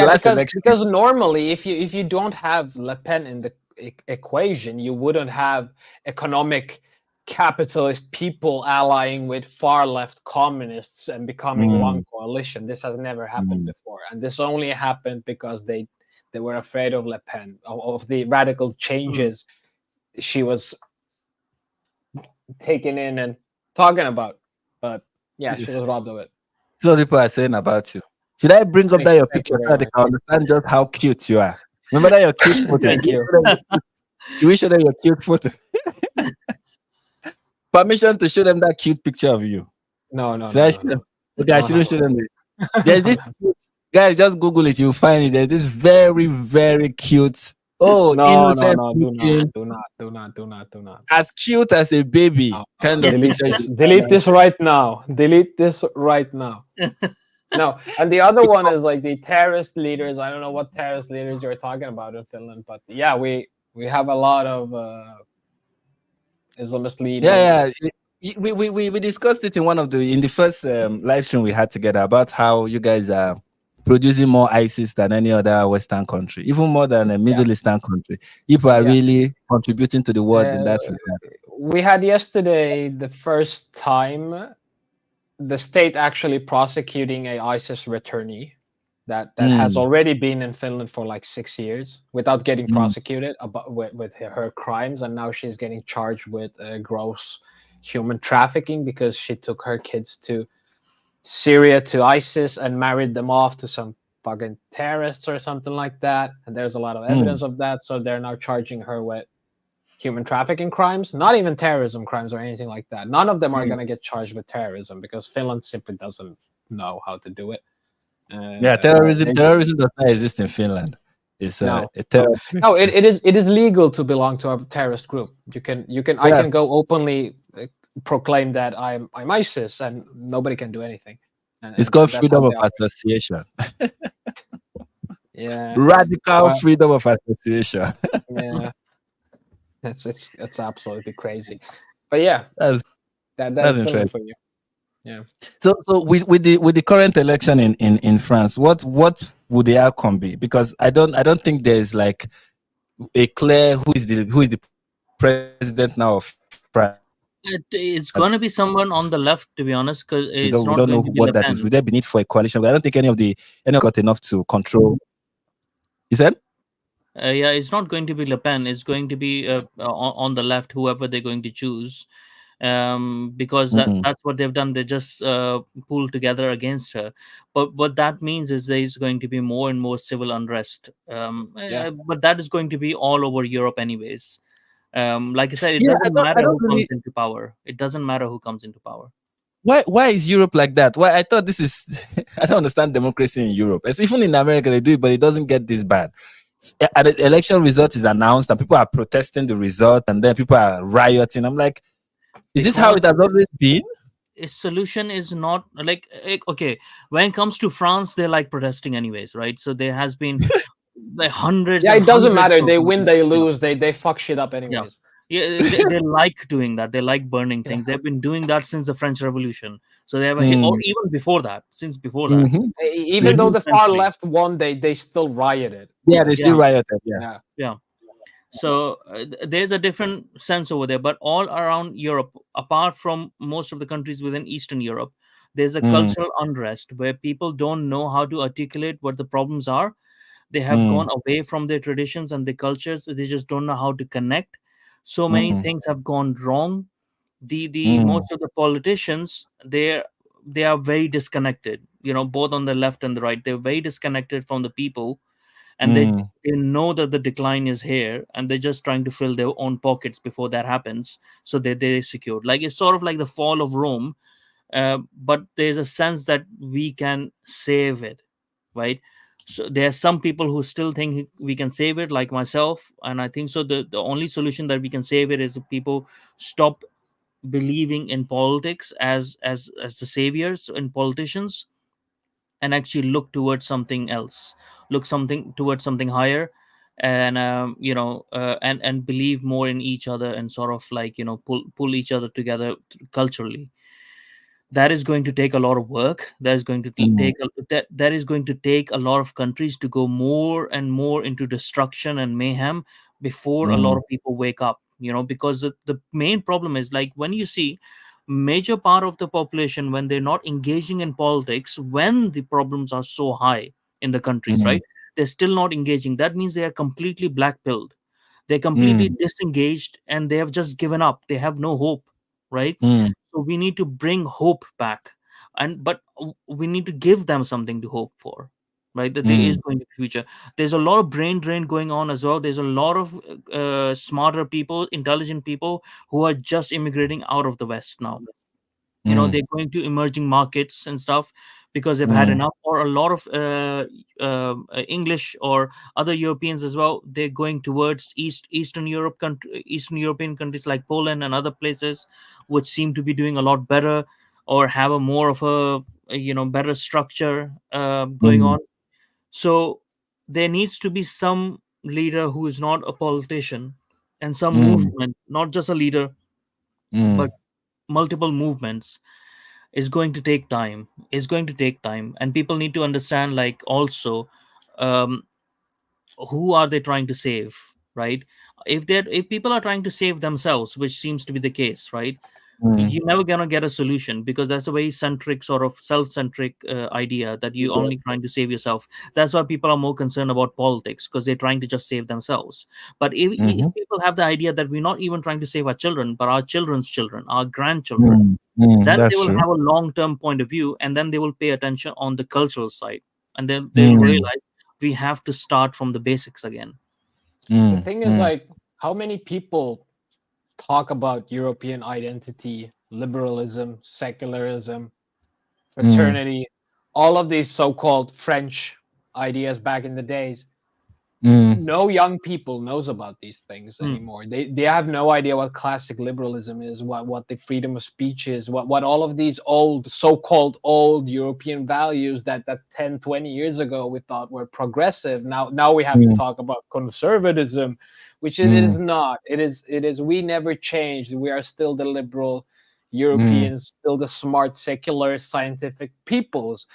last election? Because normally, if you don't have Le Pen in the equation, you wouldn't have economic capitalist people allying with far left communists and becoming one coalition. This has never happened before, and this only happened because they were afraid of Le Pen, of the radical changes she was taking in and talking about. But yeah, she was robbed of it. So people are saying about you. Should I bring up that your picture so they can understand just how cute you are? Remember that your cute photo? Thank you. Should we show them your cute photo? Permission to show them that cute picture of you. No. Okay, I shouldn't show them. There's this guys, just Google it, you'll find it. There's this very, very cute. Oh, innocent. Do not. As cute as a baby. Kind of picture. Delete this right now. Delete this right now. No, and the other one is like the terrorist leaders. I don't know what terrorist leaders you're talking about in Finland, but yeah, we have a lot of Islamist leaders. Yeah. We discussed it in the first live stream we had together about how you guys are producing more ISIS than any other Western country, even more than a Middle Eastern country. People are really contributing to the world in that regard. We had yesterday the first time the state actually prosecuting a ISIS returnee that has already been in Finland for like 6 years without getting prosecuted with her crimes, and now she's getting charged with gross human trafficking because she took her kids to Syria to ISIS and married them off to some fucking terrorists or something like that. And there's a lot of evidence of that, so they're now charging her with human trafficking crimes, not even terrorism crimes or anything like that. None of them are going to get charged with terrorism because Finland simply doesn't know how to do it. Terrorism does not exist in Finland. It's no, it is legal to belong to a terrorist group. I can go openly proclaim that I'm ISIS and nobody can do anything. It's called freedom of association. Yeah, radical freedom of association. Yeah, it's absolutely crazy. But yeah, that's interesting for you. Yeah. So with the current election in France, what would the outcome be? Because I don't think there's like a clear who is the president now of France. It's going to be someone on the left, to be honest, because we don't know what that is. Would there be need for a coalition? I don't think any got enough to control. You said? Yeah, it's not going to be Le Pen. It's going to be on the left, whoever they're going to choose, because that's what they've done. They just pulled together against her. But what that means is there's going to be more and more civil unrest. But that is going to be all over Europe, anyways. Like I said, it doesn't matter who comes into power. It doesn't matter who comes into power. Why is Europe like that? Why I thought this is I don't understand democracy in Europe. Even in America they do it, but it doesn't get this bad. And the election result is announced and people are protesting the result and then people are rioting. I'm like, is this how it has always been? A solution is not like okay, when it comes to France, they like protesting anyways, right? So there has been like hundreds. Yeah, it doesn't matter. They win, they lose, they fuck shit up anyways. Yeah, they like doing that. They like burning things. They've been doing that since the French Revolution. So they have or even before that, since before that. Even though the far left won, they still rioted. Yeah, they still rioted. Yeah. So there's a different sense over there. But all around Europe, apart from most of the countries within Eastern Europe, there's a cultural unrest where people don't know how to articulate what the problems are. They have gone away from their traditions and their cultures. They just don't know how to connect. So many things have gone wrong. The most of the politicians, they are very disconnected. Both on the left and the right, they're very disconnected from the people, and they know that the decline is here, and they're just trying to fill their own pockets before that happens. So they're secured. Like it's sort of like the fall of Rome, but there's a sense that we can save it, right? So there are some people who still think we can save it, like myself, and I think so. The only solution that we can save it is if people stop believing in politics as the saviors and politicians, and actually look towards something else, towards something higher, and and believe more in each other, and sort of like pull each other together culturally. That is going to take a lot of work. That is going to take a lot of countries to go more and more into destruction and mayhem before a lot of people wake up. because the main problem is like when you see major part of the population when they're not engaging in politics, when the problems are so high in the countries, mm, right? They're still not engaging. That means they are completely black pilled, they're completely mm, disengaged, and they have just given up, they have no hope, right? mm, So we need to bring hope back, and but we need to give them something to hope for, right? That there is mm, going to be future. There's a lot of brain drain going on as well. There's a lot of smarter people, intelligent people who are just immigrating out of the West now. mm, They're going to emerging markets and stuff because they've had mm, enough. Or a lot of English or other Europeans as well, they're going towards Eastern European countries like Poland and other places, which seem to be doing a lot better or have a more of a better structure going mm, on. So there needs to be some leader who is not a politician, and some mm, movement, not just a leader, but mm, multiple movements. Is going to take time. Is going to take time, and people need to understand, like, also, um, who are they trying to save, right? If people are trying to save themselves, which seems to be the case, right? mm, You're never gonna get a solution, because that's a very centric, sort of self-centric idea, that you only trying to save yourself. That's why people are more concerned about politics, because they're trying to just save themselves. But if mhm, people have the idea that we're not even trying to save our children, but our children's children, our grandchildren, mm, mm, then they that's will true. have a long-term point of view, and then they will pay attention on the cultural side, and then they'll Mm, realize we have to start from the basics again. The mm, thing is, mm, like, how many people talk about European identity, liberalism, secularism, mm, fraternity, all of these so-called French ideas back in the days? mm, No young people knows about these things Hmm. anymore. They have no idea what classic liberalism is, what the freedom of speech is, what all of these old, so-called old European values that 10, 20 years ago we thought were progressive. Now we have to mm, talk about conservatism, which it is mm, not. It is we never changed. We are still the liberal mm, Europeans, still the smart, secular, scientific peoples,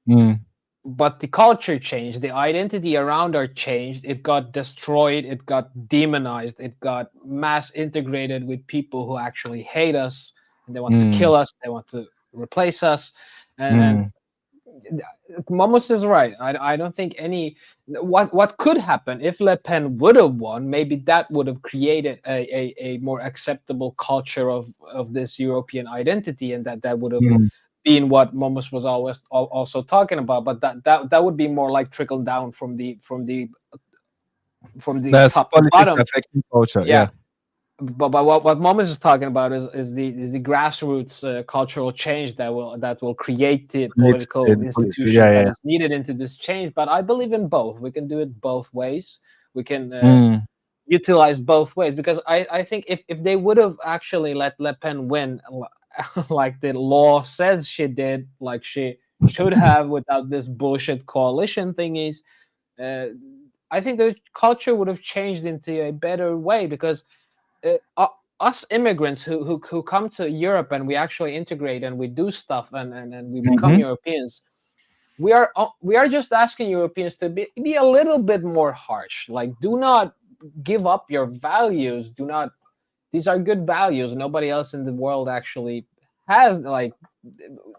mm, but the culture changed, the identity around our changed, it got destroyed, it got demonized, it got mass integrated with people who actually hate us, and they want to mm, kill us, they want to replace us. And mm, Momus is right. I don't think any what could happen if Le Pen would have won. Maybe that would have created a more acceptable culture of this European identity, and that would have mm. been what Momus was always also talking about. But that would be more like trickle down from the That's top to politics bottom. affecting culture. Yeah, Yeah, but what Momus is talking about is the grassroots cultural change that will create the political institutions yeah, that yeah. is needed into this change. But I believe in both. We can do it both ways. We can Mm, utilize both ways, because I think if they would have actually let Le Pen win, like the law says she did, like she should have, without this bullshit coalition thingies, uh, I think the culture would have changed into a better way, because us immigrants who come to Europe and we actually integrate and we do stuff and we become mhm, Europeans, we are just asking Europeans to be a little bit more harsh. Like, do not give up your values. Do not. These are good values. Nobody else in the world actually has, like,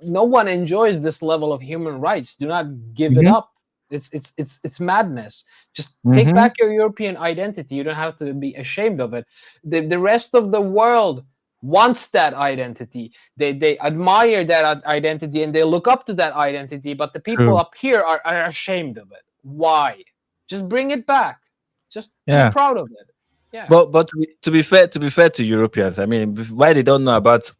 no one enjoys this level of human rights. Do not give it mhm, up. It's madness. Just take mhm, back your European identity. You don't have to be ashamed of it. The rest of the world wants that identity. They admire that identity and they look up to that identity. But the people true. up here are ashamed of it. Why? Just bring it back. Just be Yeah. proud of it. Yeah. But to be fair to Europeans, I mean, why they don't know about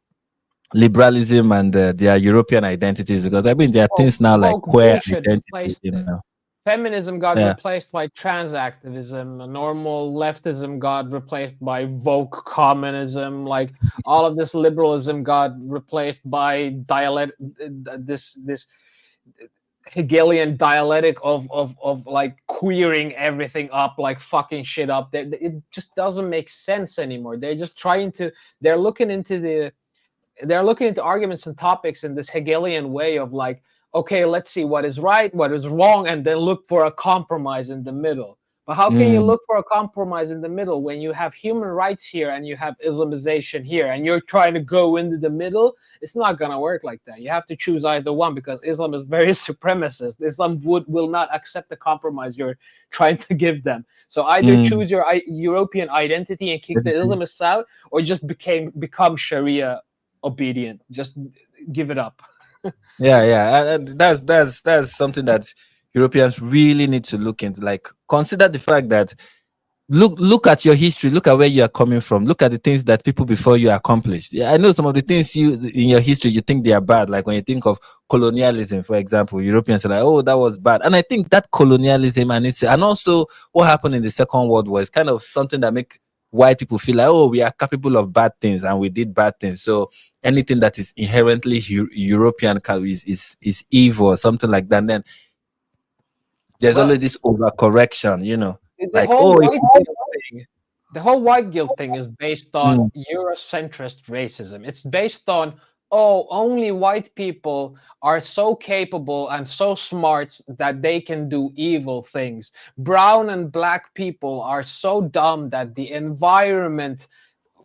liberalism and their European identities? Because I mean, there are Well, things now like woke queer bullshit identity. replaced it. You know. Feminism got Yeah. replaced by trans activism. Normal leftism got replaced by woke communism. Like, all of this liberalism got replaced by this Hegelian dialectic of like queering everything up, like fucking shit up. It just doesn't make sense anymore. They're looking into arguments and topics in this Hegelian way of, like, okay, let's see what is right, what is wrong, and then look for a compromise in the middle. But how can you mm, look for a compromise in the middle when you have human rights here and you have Islamization here and you're trying to go into the middle? It's not going to work like that. You have to choose either one because Islam is very supremacist. Islam will not accept the compromise you're trying to give them. So either mm. choose your European identity and kick the Islamists out, or just become Sharia obedient. Just give it up. Yeah, yeah, and that's something that Europeans really need to look into. Like, consider the fact that look at your history, look at where you are coming from, look at the things that people before you accomplished. Yeah, I know some of the things you in your history you think they are bad, like when you think of colonialism, for example. Europeans are like, oh, that was bad. And I think that colonialism and also what happened in the Second World War is kind of something that make white people feel like, oh, we are capable of bad things and we did bad things, so anything that is inherently European is evil or something like that. And then there's Well, always this overcorrection, the like, whole oh, white guilt thing, the whole white guilt thing is based on mm, Eurocentrist racism. It's based on, oh, only white people are so capable and so smart that they can do evil things. Brown and black people are so dumb that the environment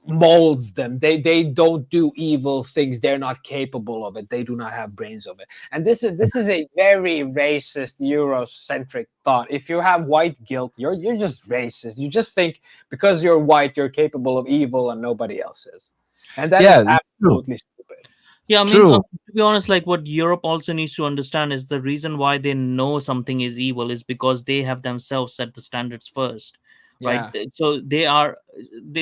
molds them. They don't do evil things. They're not capable of it. They do not have brains of it. And this is a very racist Eurocentric thought. If you have white guilt, you're just racist. You just think because you're white you're capable of evil and nobody else is. And that is yeah, it's true. absolutely stupid. Yeah, I mean, True. to be honest, like what Europe also needs to understand is the reason why they know something is evil is because they have themselves set the standards first, right? Yeah. So they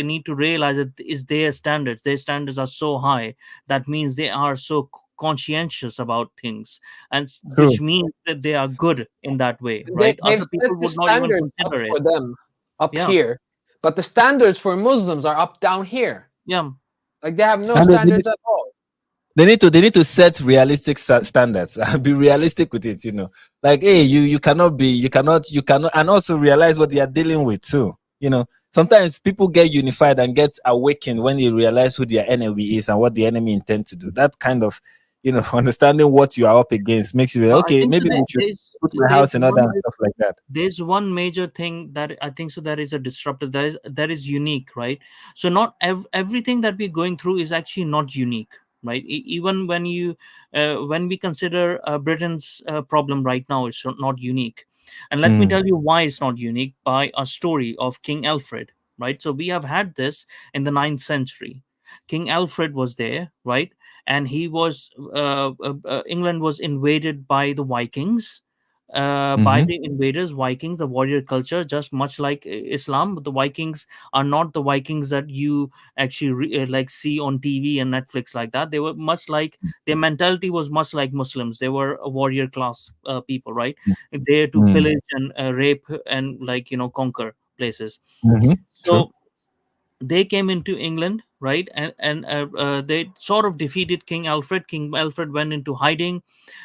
need to realize that is their standards. Their standards are so high. That means they are so conscientious about things, and True. which means that they are good in that way, They right? they've Other set people the would not even standards up consider it. for them up Yeah, here, but the standards for Muslims are up down here. yeah. Like they have no And standards at all. they need to set realistic standards and be realistic with it. Like, hey, you cannot be, you cannot, and also realize what they are dealing with too. Sometimes people get unified and get awakened when they realize who their enemy is and what the enemy intend to do. That kind of, understanding what you are up against makes you realize, I okay, think so. maybe we should put my There's house in order one and stuff like that. there's one major thing that I think so that is a disruptor that is unique, right? So not everything that we're going through is actually not unique, right? Even when we consider Britain's problem right now, it's not unique. And let me Mm, tell you why it's not unique by a story of King Alfred, right? So we have had this in the ninth century. King Alfred was there, right? And he was England was invaded by the Vikings, by mm-hmm, the invaders, Vikings, the warrior culture, just much like Islam. But the Vikings are not the Vikings that you actually like see on TV and Netflix like that. They were much like their mentality was much like Muslims. They were a warrior class people, right? There to mm, pillage and rape and like conquer places. mm-hmm. True. So they came into England, right, and they sort of defeated King Alfred. King Alfred went into hiding,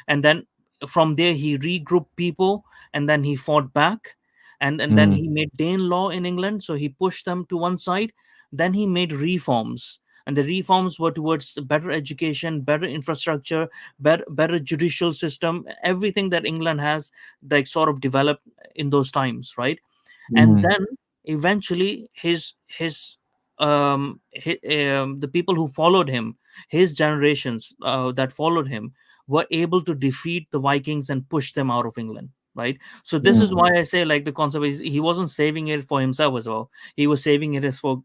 and then from there he regrouped people, and then he fought back, and then Mm, he made Danelaw in England, so he pushed them to one side. Then he made reforms, and the reforms were towards better education, better infrastructure, better judicial system, everything that England has like sort of developed in those times, right? And mm, then eventually the people who followed him, his generations that followed him, were able to defeat the Vikings and push them out of England, right? So this is mm, why I say like the concept is he wasn't saving it for himself as well. He was saving it as for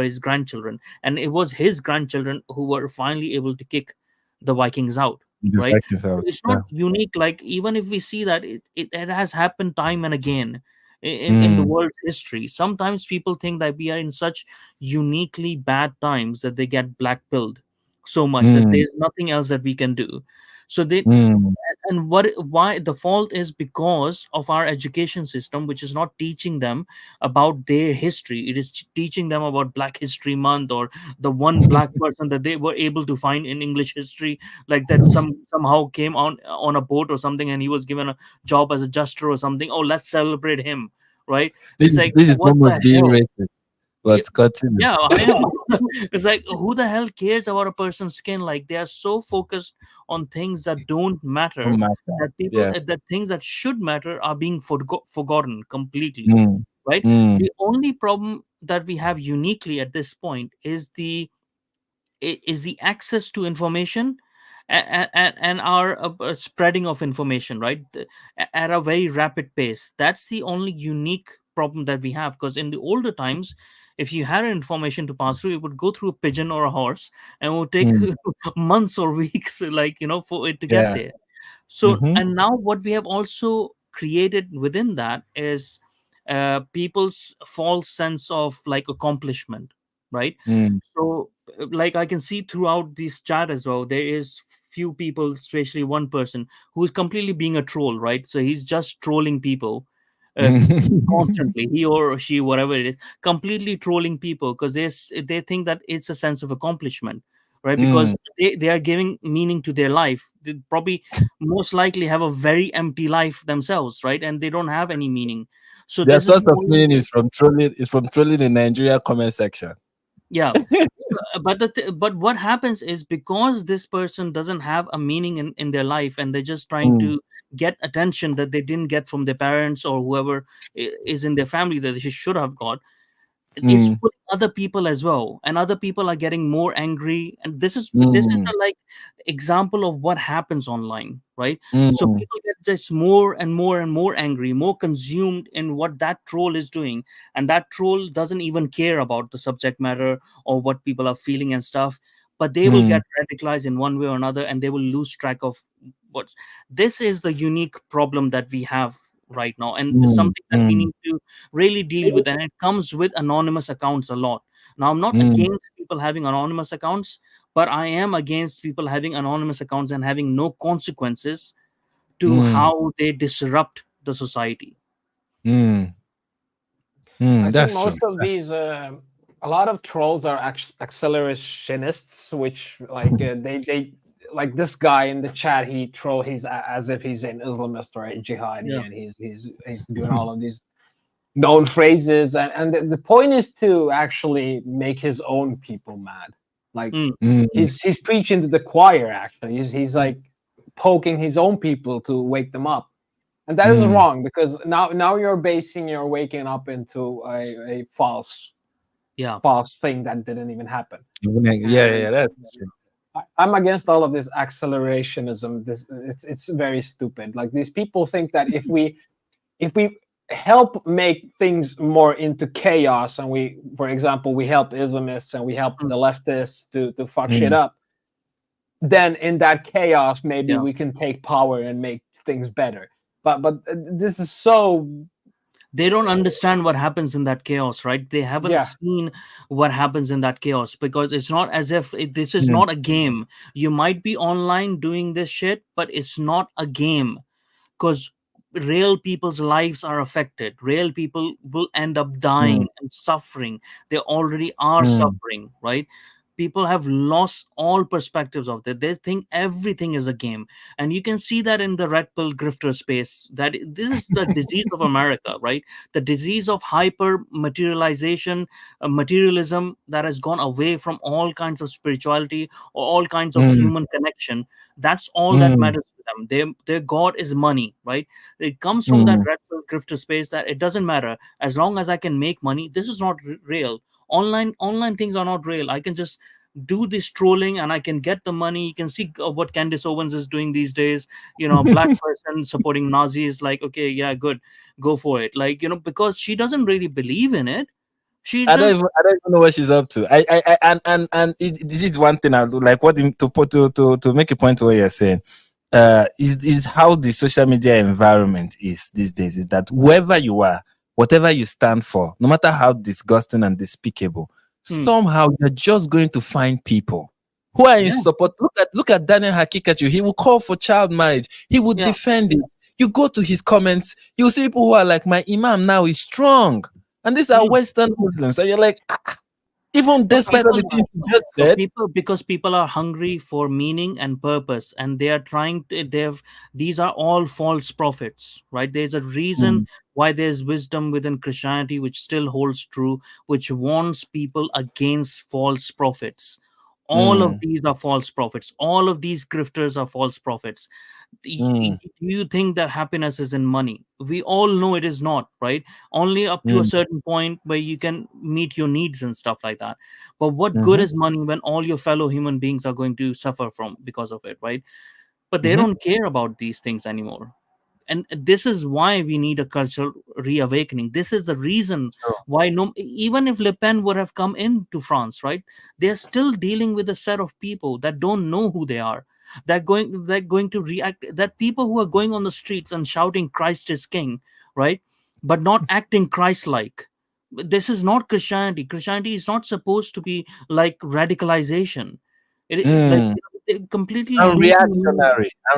his grandchildren, and it was his grandchildren who were finally able to kick the Vikings out, the right? fact is So out. it's not Yeah. unique. Like even if we see that it has happened time and again in the Mm, world's history. Sometimes people think that we are in such uniquely bad times that they get black pilled so much that mm, there's nothing else that we can do. So they mm, and what why the fault is because of our education system, which is not teaching them about their history. It is teaching them about Black History Month or the one black person that they were able to find in English history, like that somehow came on a boat or something, and he was given a job as a jester or something. Oh, let's celebrate him, right? this It's is like this is what Momus the being hell? racist. Yeah, But continue. yeah, I am. It's like, who the hell cares about a person's skin? Like, they are so focused on things that don't No matter, matter. that people Yeah. that things that should matter are being forgotten completely, Mm. right? Mm. The only problem that we have uniquely at this point is the access to information, and our spreading of information, right? At a very rapid pace. That's the only unique problem that we have, because in the older times, if you had information to pass through, it would go through a pigeon or a horse, and it would take Mm. months or weeks, like, for it to get Yeah. there. So, Mm-hmm. and now what we have also created within that is people's false sense of like accomplishment, right? Mm. So, like, I can see throughout this chat as well, there is few people, especially one person, who's completely being a troll, right? So he's just trolling people, uh, constantly, he or she, whatever it is, completely trolling people, because they think that it's a sense of accomplishment, right? Mm. Because they are giving meaning to their life. They probably most likely have a very empty life themselves, right? And they don't have any meaning. So Their this is source the of only, meaning is from trolling. Is from trolling the Nigeria comment section. yeah. But but what happens is, because this person doesn't have a meaning in their life, and they're just trying Mm. to get attention that they didn't get from their parents or whoever is in their family that they should have got, is Mm. putting other people as well, and other people are getting more angry, and this is Mm. the like example of what happens online, right? So Mm. people get just more and more and more angry, more consumed in what that troll is doing, and that troll doesn't even care about the subject matter or what people are feeling and stuff, but they will Mm. get radicalized in one way or another, and they will lose track of what's this is the unique problem that we have right now, and it's Mm. something that we Mm. need to really deal with, and it comes with anonymous accounts a lot. Now, I'm not Mm. against people having anonymous accounts, but I am against people having anonymous accounts and having no consequences to Mm. how they disrupt the society. Mm. I Mm. think That's true. most of That's these, a lot of trolls are accelerationists, which like they like this guy in the chat. He's as if he's an Islamist or a jihadi, Yeah. and he's doing all of these known phrases, and the point is to actually make his own people mad. Like Mm, mm. he's preaching to the choir. Actually, he's like poking his own people to wake them up, and that is Mm. wrong, because now you're basing your waking up into a yeah. false thing that didn't even happen. Yeah, yeah, And yeah, that's true. I'm against all of this accelerationism. This it's very stupid. Like, these people think that if we help make things more into chaos, and we, for example, we help Islamists and we help Mm, the leftists to fuck shit Mm. up, then in that chaos maybe yeah. we can take power and make things better. But this is so, They don't understand what happens in that chaos, right? They haven't yeah. seen what happens in that chaos, because it's not as if this is Mm. not a game. You might be online doing this shit, but it's not a game, because real people's lives are affected. Real people will end up Mm. dying and suffering. They already are Mm. suffering, right? People have lost all perspectives of that. They think everything is a game, and you can see that in the red pill grifter space, that this is the disease of America, right? The disease of hyper materialization, materialism, that has gone away from all kinds of spirituality or all kinds of Mm. human connection. That's all that Mm. matters to them. Their god is money, right? It comes from that Mm. red pill grifter space, that it doesn't matter as long as I can make money. This is not real. Online things are not real. I can just do this trolling and I can get the money. You can see what Candace Owens is doing these days. A black person supporting Nazis, like, okay, yeah, good, go for it. Like, because she doesn't really believe in it. She's just, I don't even know what she's up to. This is one thing I do like. What to put to make a point to what you're saying. Is how the social media environment is these days. Is that whoever you are, whatever you stand for, no matter how disgusting and despicable, hmm, somehow you're just going to find people who are in yeah, support. Look at Daniel Hakikatu. He will call for child marriage. He would yeah, defend it. You go to his comments, you'll see people who are like, my imam now is strong. And these are hmm, Western Muslims. And you're like, Even But despite all people the things you just but said. people because people are hungry for meaning and purpose, and they are trying to they've these are all false prophets, right? There's a reason Mm, why there's wisdom within Christianity which still holds true, which warns people against false prophets. All of mm, these are false prophets, all of these grifters are false prophets. mm, Do you think that happiness is in money? We all know it is not, right? Only up to a mm, certain point where you can meet your needs and stuff like that. But what good mhm, is money when all your fellow human beings are going to suffer from because of it, right? But they mhm. don't care about these things anymore. And this is why we need a cultural reawakening. This is the reason True. why, no, even if Le Pen would have come into France, right, they're still dealing with a set of people that don't know who they are. They're going to react, that people who are going on the streets and shouting Christ is king, right, but not acting Christ like. This is not Christianity. Christianity is not supposed to be like radicalization. Like, Mm. they're completely And losing.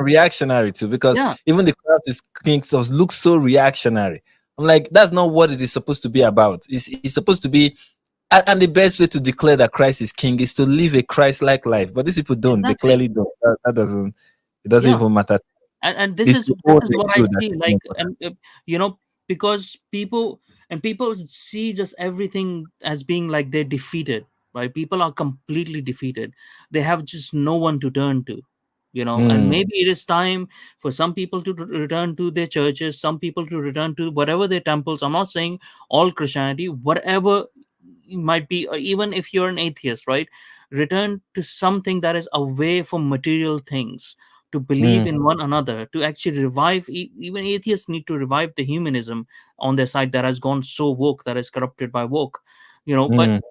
reactionary too, because Yeah, even the Christ King stuff looks so reactionary. I'm like, that's not what it is supposed to be about. It's supposed to be, and the best way to declare that Christ is King is to live a Christ-like life. But these people don't. They exactly. clearly don't. That doesn't. It doesn't Yeah, even matter. and this It's is to this own is the what I truth that see, is more like, important. and because people see just everything as being like they're defeated, right? People are completely defeated. They have just no one to turn to, and Mm, maybe it is time for some people to return to their churches, some people to return to whatever their temples. I'm not saying all Christianity, whatever it might be, or even if you're an atheist, right, return to something that is away from material things, to believe mm, in one another, to actually revive. Even atheists need to revive the humanism on their side that has gone so woke, that is corrupted by woke, but mm,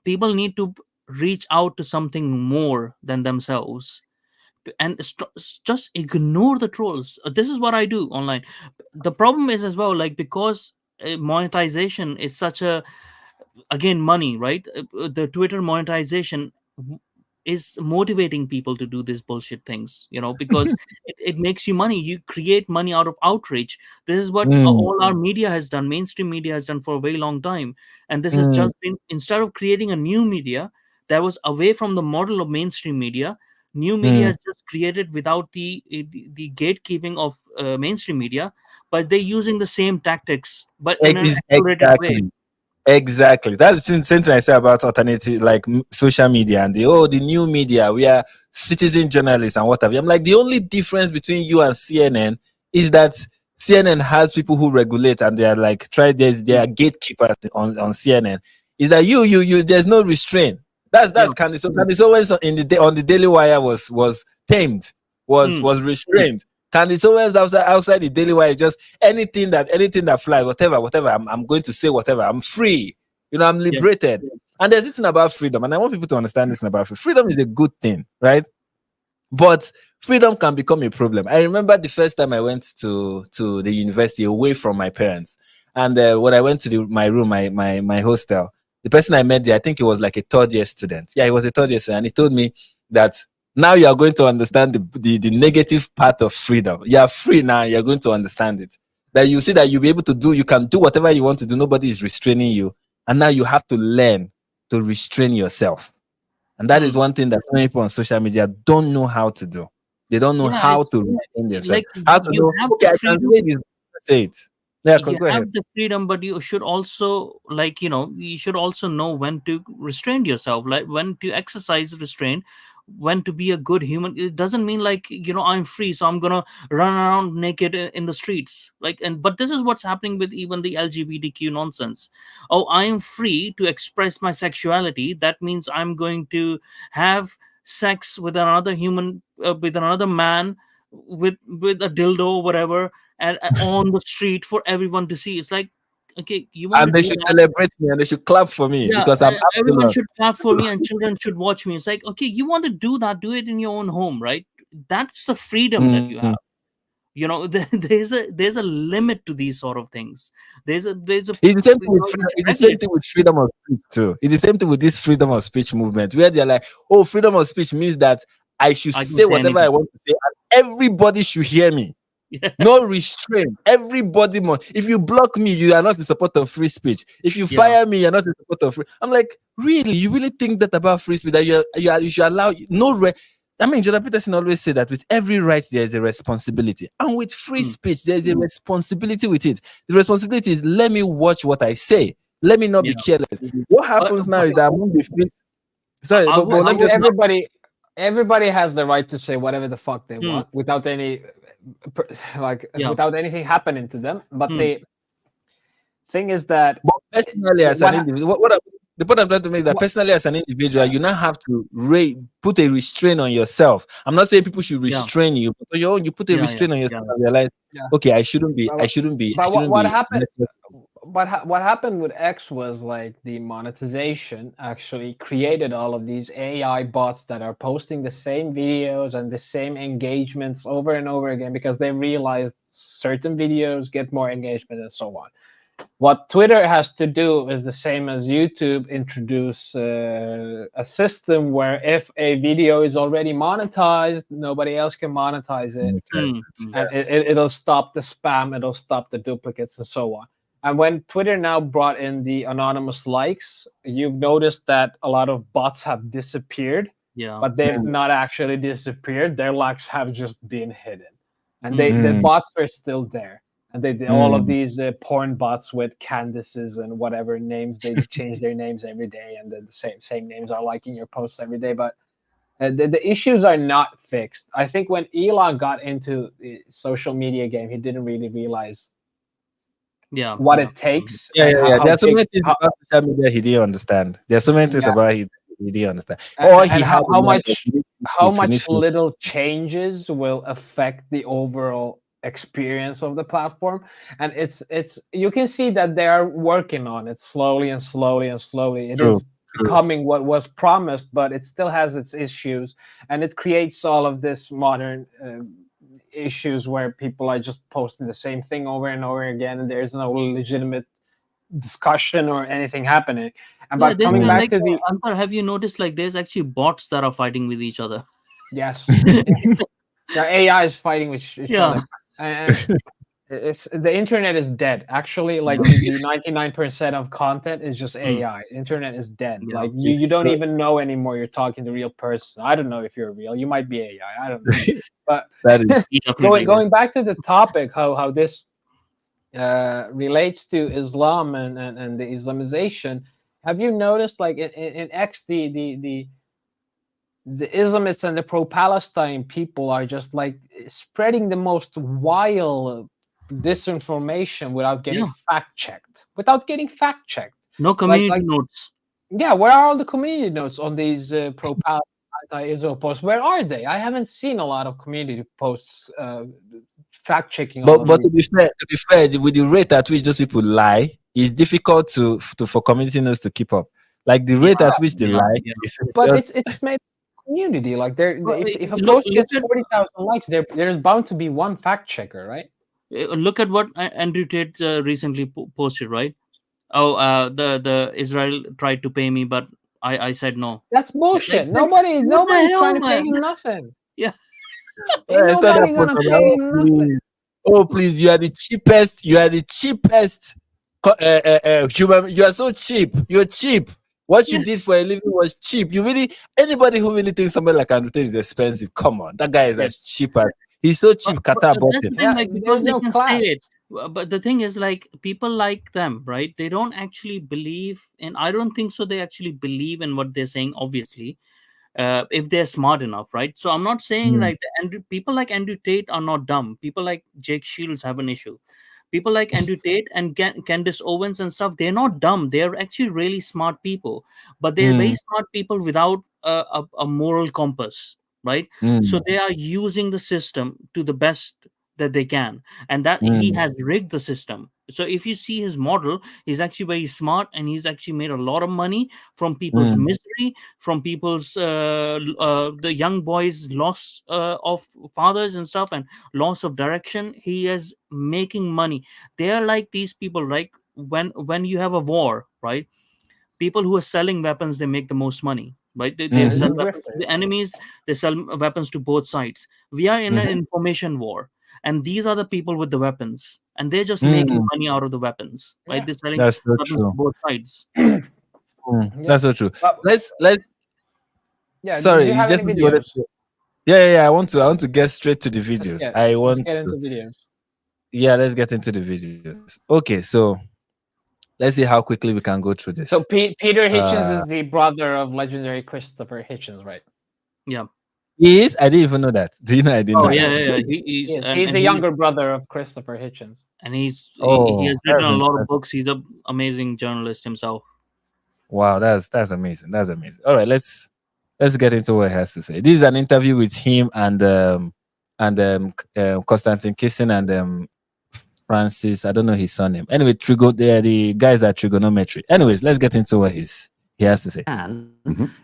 people need to reach out to something more than themselves, and just ignore the trolls. This is what I do online. The problem is as well, like, because monetization is such a, again, money, right? The Twitter monetization is motivating people to do these bullshit things, because it makes you money. You create money out of outrage. This is what mm, all our media has done, mainstream media has done for a very long time. And this has mm, just been, instead of creating a new media that was away from the model of mainstream media, new media mm. has just created without the gatekeeping of mainstream media, but they're using the same tactics but in an accelerated way. Exactly. Exactly. That's the same thing I say about alternative, like social media and the new media. We are citizen journalists and what have you. I'm like, the only difference between you and CNN is that CNN has people who regulate and they are like they are gatekeepers on CNN. Is that you there's no restraint. Yeah. That's Candice. So Candice Owens in the day on the Daily Wire was tamed, Mm. was restrained. Candice Owens outside the Daily Wire is just anything that flies, whatever. I'm going to say whatever. I'm free. I'm Yeah. liberated. And there's this thing about freedom, and I want people to understand this thing about freedom. Freedom is a good thing, right? But freedom can become a problem. I remember the first time I went to the university away from my parents, and when I went to my room, my hostel, the person I met there, I think he was like a third year student. Yeah, he was a third year student, and he told me that now you are going to understand the negative part of freedom. You are free now. You're going to understand it. That you see that you'll be able to do. You can do whatever you want to do. Nobody is restraining you, and now you have to learn to restrain yourself. And that is Mm. one thing that many people on social media don't know how to do. They don't know Yeah, how it's to restrain themselves. like How to you know, have okay, the I can freedom. say this, say it. Yeah, You go ahead. have the freedom, but you should also, like, you should also know when to restrain yourself, like when to exercise restraint, when to be a good human. It doesn't mean like, I'm free, so I'm gonna run around naked in the streets, like. And but this is what's happening with even the LGBTQ nonsense. Oh, I am free to express my sexuality, that means I'm going to have sex with another human, with another man, with a dildo or whatever, and on the street for everyone to see. It's like, okay, you want to And they do should that? celebrate me and they should clap for me Yeah, because I'm everyone absolute. should clap for me and children should watch me. It's like, okay, you want to do that, do it in your own home, right? That's the freedom that you Mm. have. There's a limit to these sort of things. There's a It's the same thing with you freedom. should It's the same regulate thing it. with freedom of speech too. It's the same thing with this freedom of speech movement, where they're like, "Oh, freedom of speech means that I should I can say say whatever I anything. want to say, and everybody should hear me." Yeah. No restraint. Everybody must. If you block me, you are not in support of free speech. If you Yeah. fire me, you're not in support of free. I'm like, really? You really think that about free speech? That you should allow no. I mean, Jordan Peterson always say that with every right there is a responsibility, and with free Mm. speech there is a responsibility with it. The responsibility is let me watch what I say. Let me not be Yeah. careless. What happens now But is that among the free. Sorry, I would. but I let me would. just. Everybody has the right to say whatever the fuck they Hmm. want without any like Yeah. without anything happening to them. But Hmm. the thing is that But personally, as an what individual, the point I'm trying to make is that personally, as an individual, you now have to put a restraint on yourself. I'm not saying people should Yeah. restrain you, but on your own, you put a Yeah. Yeah. restraint on Yeah. yourself and realize, yeah. okay, I shouldn't be, I But, shouldn't be, I but shouldn't what be. happened? What happened with X was like the monetization actually created all of these AI bots that are posting the same videos and the same engagements over and over again because they realized certain videos get more engagement and so on. What Twitter has to do is the same as YouTube introduce a system where if a video is already monetized, nobody else can monetize it, Hmm. Hmm. and it'll stop the spam, it'll stop the duplicates, and so on. And when Twitter now brought in the anonymous likes, you've noticed that a lot of bots have disappeared, Yeah. but they've not actually disappeared. Their likes have just been hidden, and Hmm. the Mm, bots are still there. And they all of mm, these porn bots with Candices and whatever names, they change their names every day, and the same names are liking your posts every day. But the issues are not fixed. I think when Elon got into the social media game, he didn't really realize Yeah. what Yeah. it takes yeah, and yeah, yeah. There how are so big many things about social media he didn't understand. There are so many things yeah, about it he didn't understand. Or he and had a lot of how we need much to- little changes will affect the overall experience of the platform. And it's you can see that they are working on it slowly and slowly and slowly. It True, is true. becoming what was promised, but it still has its issues, and it creates all of this modern issues where people are just posting the same thing over and over again, and there's no legitimate discussion or anything happening. And Yeah. but There's coming back like to the Antar, have you noticed like there's actually bots that are fighting with each other? yes, yeah, AI is fighting with each Yeah. other, and it's the internet is dead. Actually, like Yeah. the 99% of content is just Hmm. AI. Internet is dead. Yeah. Like you It's don't so- even know anymore. You're talking to real person. I don't know if you're real. You might be AI. I don't know. But that is You definitely. going back to the topic, how this relates to Islam and the Islamization. Have you noticed, like in X, the Islamists and the pro-Palestine people are just like spreading the most wild disinformation without getting Yeah. fact checked. Without getting fact checked, No like community notes. yeah, where are all the community notes on these pro-Palestine anti-Israel posts? Where are they? I haven't seen a lot of community posts fact checking all of but these. to be fair, with the rate at which those people lie, it's difficult to for community news to keep up. Like the rate Yeah. at which they Yeah. lie Yeah. is But just it's made community. Like there, Well, if a Look. post Look gets at. 40,000 likes, there's bound to be one fact checker, right? Look at what Andrew Tate recently posted. Right. Oh, the Israel tried to pay me, but I said no. That's Like, bullshit. what the Nobody's trying hell, to pay man? him nothing. Yeah. Ain't I saw that nobody post. gonna I'm like, pay oh him nothing. please, oh please, you are the cheapest. You are the cheapest human. You are so cheap. You're cheap. What you Yeah. did for a living was cheap. You really anybody who really thinks somebody like Andrew Tate is expensive. Come on, that guy is Yeah. as cheap as he's so cheap. Qatar bought That's the him. thing, Yeah, like there's because they no can say class. it. But the thing is, like people like them, right? They don't actually believe, and I don't think so. They actually believe in what they're saying. Obviously, if they're smart enough, right? So I'm not saying Mm, like people like Andrew Tate are not dumb. People like Jake Shields have an issue. People like Andrew Tate and Candace Owens and stuff, they're not dumb. They're actually really smart people, but they're very mm, smart people without a moral compass, right? So mm, they are using the system to the best that they can, and that he mm, has rigged the system. So if you see his model, he's actually very smart, and he's actually made a lot of money from people's mm, misery, from people's the young boys' loss of fathers and stuff, and loss of direction. He is making money. They are like these people, like when you have a war, right? People who are selling weapons, they make the most money, right? They Yeah, sell mhm, just weapons to grifters. the enemies, they sell weapons to both sides. We are in an mhm, information war, and these are the people with the weapons, and they're just making Mm, money out of the weapons, right? Yeah. They're selling that's so weapons to true. both sides. Yeah. That's so true. But Let's. yeah, do Sorry, you is have there any something you wanted videos? to? Yeah. I want to get straight to the Let's videos. get I let's want get to. into videos. Yeah, let's get into the videos. Okay, so let's see how quickly we can go through So this. Peter Hitchens Uh, is the brother of legendary Christopher Hitchens, right? Yeah. he is. I didn't even know that. Do you know I didn't Oh know Yeah, yeah, yeah. that? yeah, yeah. He's Yes, he's the younger brother of Christopher Hitchens. he has Oh, written that's a lot of interesting. books. He's an amazing journalist himself. Wow, that's amazing. That's amazing. All right, let's get into what he has to say. This is an interview with him and Constantine Kissen and Francis. I don't know his surname. Anyway, the guys at trigonometry. Anyways, let's get into what he has to say.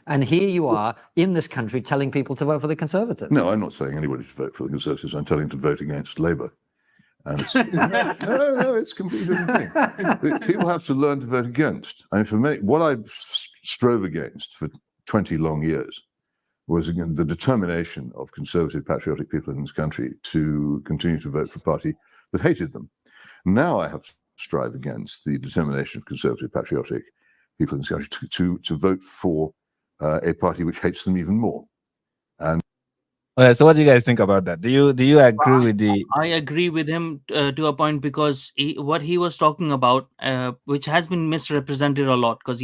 And here you are in this country telling people to vote for the Conservatives. No, I'm not saying anybody should vote for the Conservatives. I'm telling them to vote against Labour. And no, it's a completely different thing. People have to learn to vote against. I mean, for me, what I strove against for 20 long years was, again, the determination of conservative, patriotic people in this country to continue to vote for a party that hated them. Now I have to strive against the determination of conservative, patriotic people in this country to vote for a party which hates them even more. And All right, so what do you guys think about that? Do you agree with the? I agree with him to a point, because what he was talking about, which has been misrepresented a lot, because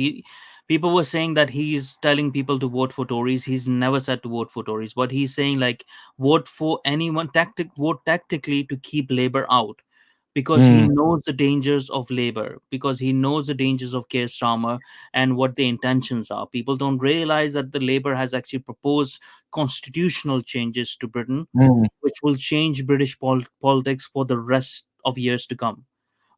people were saying that he's telling people to vote for Tories. He's never said to vote for Tories. What he's saying, like, vote for anyone, vote tactically to keep Labour out, because he Mm, knows the dangers of Labour, because he knows the dangers of Keir Starmer and what the intentions are. People don't realize that the Labour has actually proposed constitutional changes to Britain, mm, which will change British politics for the rest of years to come,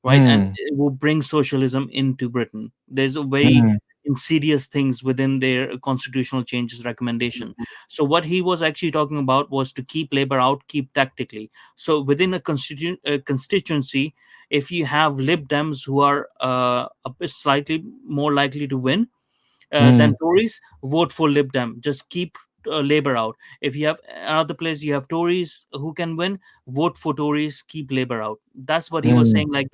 right? And mm, it will bring socialism into Britain. There's a very mm, insidious things within their constitutional changes recommendation. So what he was actually talking about was to keep Labour out, keep tactically. So within a constituency, if you have Lib Dems who are a bit slightly more likely to win than mm, Tories, vote for Lib Dem. Just keep Labour out. If you have another place, you have Tories who can win, vote for Tories, keep Labour out. That's what he was mm, saying. Like,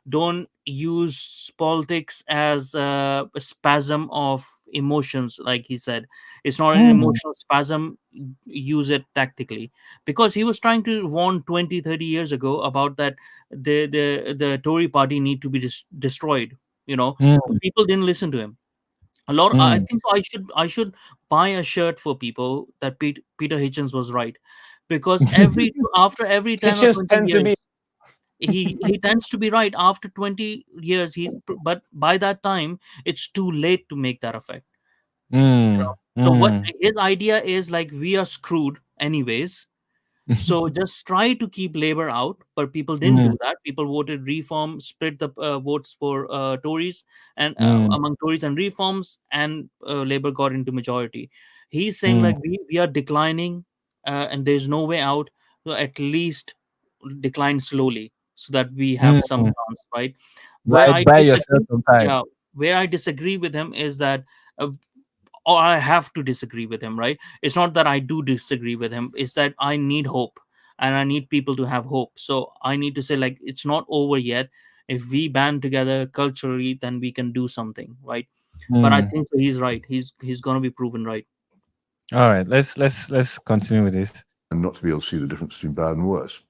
don't use politics as a spasm of emotions. Like he said, it's not an mm, emotional spasm. Use it tactically, because he was trying to warn 20, 30 years ago about that the Tory party need to be destroyed. mm, But people didn't listen to him a lot. I mm. think so. I should buy a shirt for people that Peter Hitchens was right, because after every 10 or Hitchens 20 tend to be years he tends to be right. After 20 years, but by that time it's too late to make that effect. Mm, So what mm, his idea is, like, we are screwed anyways, so just try to keep Labour out, but people didn't mm, do that. People voted Reform, split the votes for Tories and mm, among Tories and Reforms, and Labour got into majority. He's saying, mm, like, we are declining, and there's no way out. So at least decline slowly, so that we have some mm. chance, right? Where Right, I buy yourself disagree, some time. yeah, where I disagree with him is that. Or I have to disagree with him, right? It's not that I do disagree with him, it's that I need hope, and I need people to have hope. So I need to say, like, it's not over yet. If we band together culturally, then we can do something, right? But I Mm. think so he's right. He's going to be proven right. All right, let's continue with this. and not to be able to see the difference between bad and worse.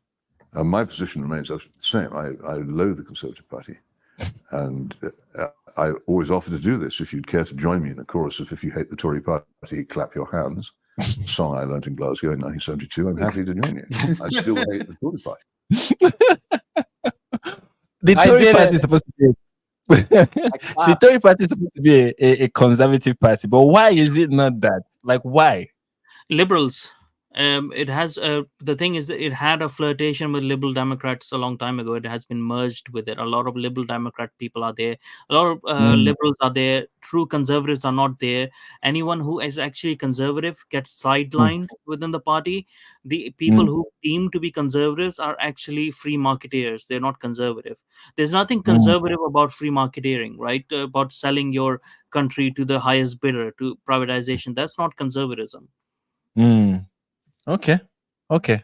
My position remains actually the same. I loathe the Conservative Party. And I always offer to do this if you'd care to join me in a chorus of "If you hate the Tory party, clap your hands," a song I learned in Glasgow in 1972. I'm happy to join you. I still hate the Tory party. The I Tory did party it. is supposed to be the Tory party is supposed to be a conservative party, but why is it not that? Like, why? Liberals, it has the thing is that it had a flirtation with Liberal Democrats a long time ago. It has been merged with it. A lot of Liberal Democrat people are there, a lot of Mm, liberals are there. True conservatives are not there. Anyone who is actually conservative gets mm, sidelined within the party. The people mm, who deem to be conservatives are actually free marketeers. They're not conservative. There's nothing mm, conservative about free marketeering, right? About selling your country to the highest bidder, to privatization. That's not conservatism. mm. Okay, okay.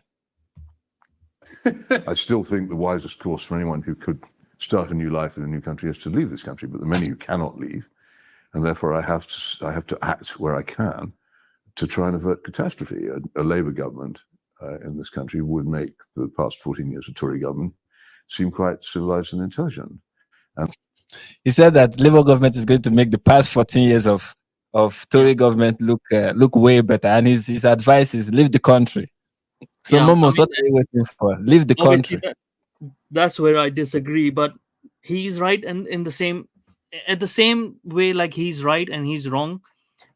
I still think the wisest course for anyone who could start a new life in a new country is to leave this country, but there are many who cannot leave, and therefore I have to act where I can to try and avert catastrophe. A Labour government in this country would make the past 14 years of Tory government seem quite civilized and intelligent. And he said that Labour government is going to make the past 14 years of Tory government look way better, and his advice is leave the country. So, Momus, what are you waiting for? Leave the country. That's where I disagree, but he's right, and at the same way, like he's right and he's wrong.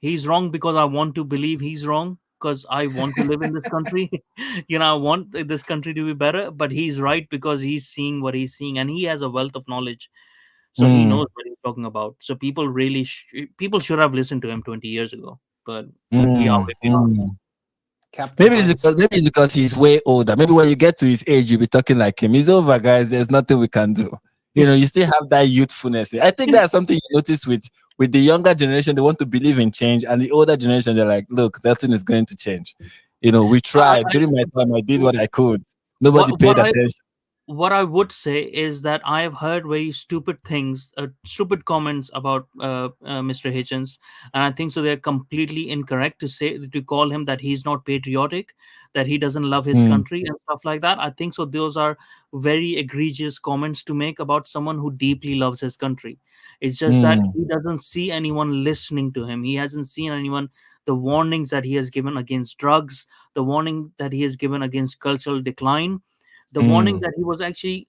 He's wrong because I want to believe he's wrong, because I want to live in this country. I want this country to be better. But he's right because he's seeing what he's seeing, and he has a wealth of knowledge, so he knows what he's talking about. So people really should have listened to him 20 years ago. But Maybe because he's way older. Maybe when you get to his age, you'll be talking like him. He's over, guys. There's nothing we can do. You still have that youthfulness. I think that's something you notice with the younger generation. They want to believe in change, and the older generation, they're like, look, nothing is going to change. We tried. During my time, I did what I could. Nobody paid attention. What I would say is that I have heard very stupid things, stupid comments about Mr. Hitchens, and I think so they're completely incorrect to call him that he's not patriotic, that he doesn't love his country and stuff like that. I think so those are very egregious comments to make about someone who deeply loves his country. It's just that he doesn't see anyone listening to him. He hasn't seen anyone. The warnings that he has given against drugs, the warning that he has given against cultural decline, the warning that he was actually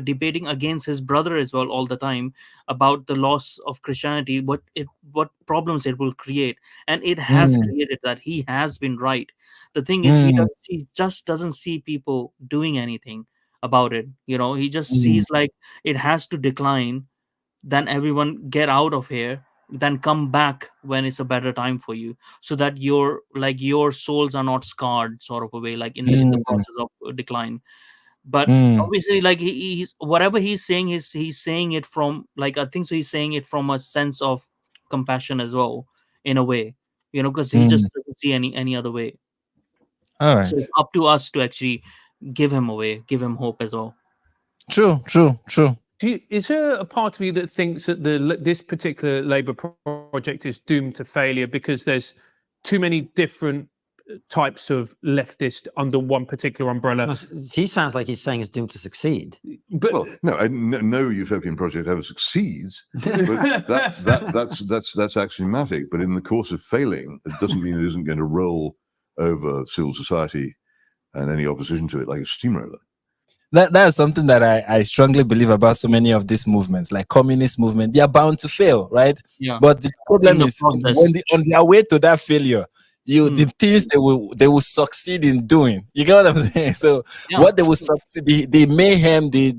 debating against his brother as well all the time about the loss of Christianity, what problems it will create, and it has created that. He has been right. The thing is, he just doesn't see people doing anything about it. He just sees like it has to decline, then everyone get out of here, then come back when it's a better time for you, so that your souls are not scarred sort of a way, like in the process of decline. But obviously, like he's whatever he's saying, he's saying it from, like, I think so he's saying it from a sense of compassion as well, in a way, because he just doesn't see any other way. All right. So it's up to us to actually give him hope as well. True. Is there a part of you that thinks that this particular Labour project is doomed to failure because there's too many different types of leftist under one particular umbrella? He sounds like he's saying it's doomed to succeed. But no utopian project ever succeeds. But that's axiomatic. But in the course of failing, it doesn't mean it isn't going to roll over civil society and any opposition to it like a steamroller. That's something that I strongly believe about so many of these movements, like communist movement. They are bound to fail, right? Yeah. But the problem is when on their way to that failure, the things they will succeed in doing. You get what I'm saying? So what they will succeed, the mayhem, the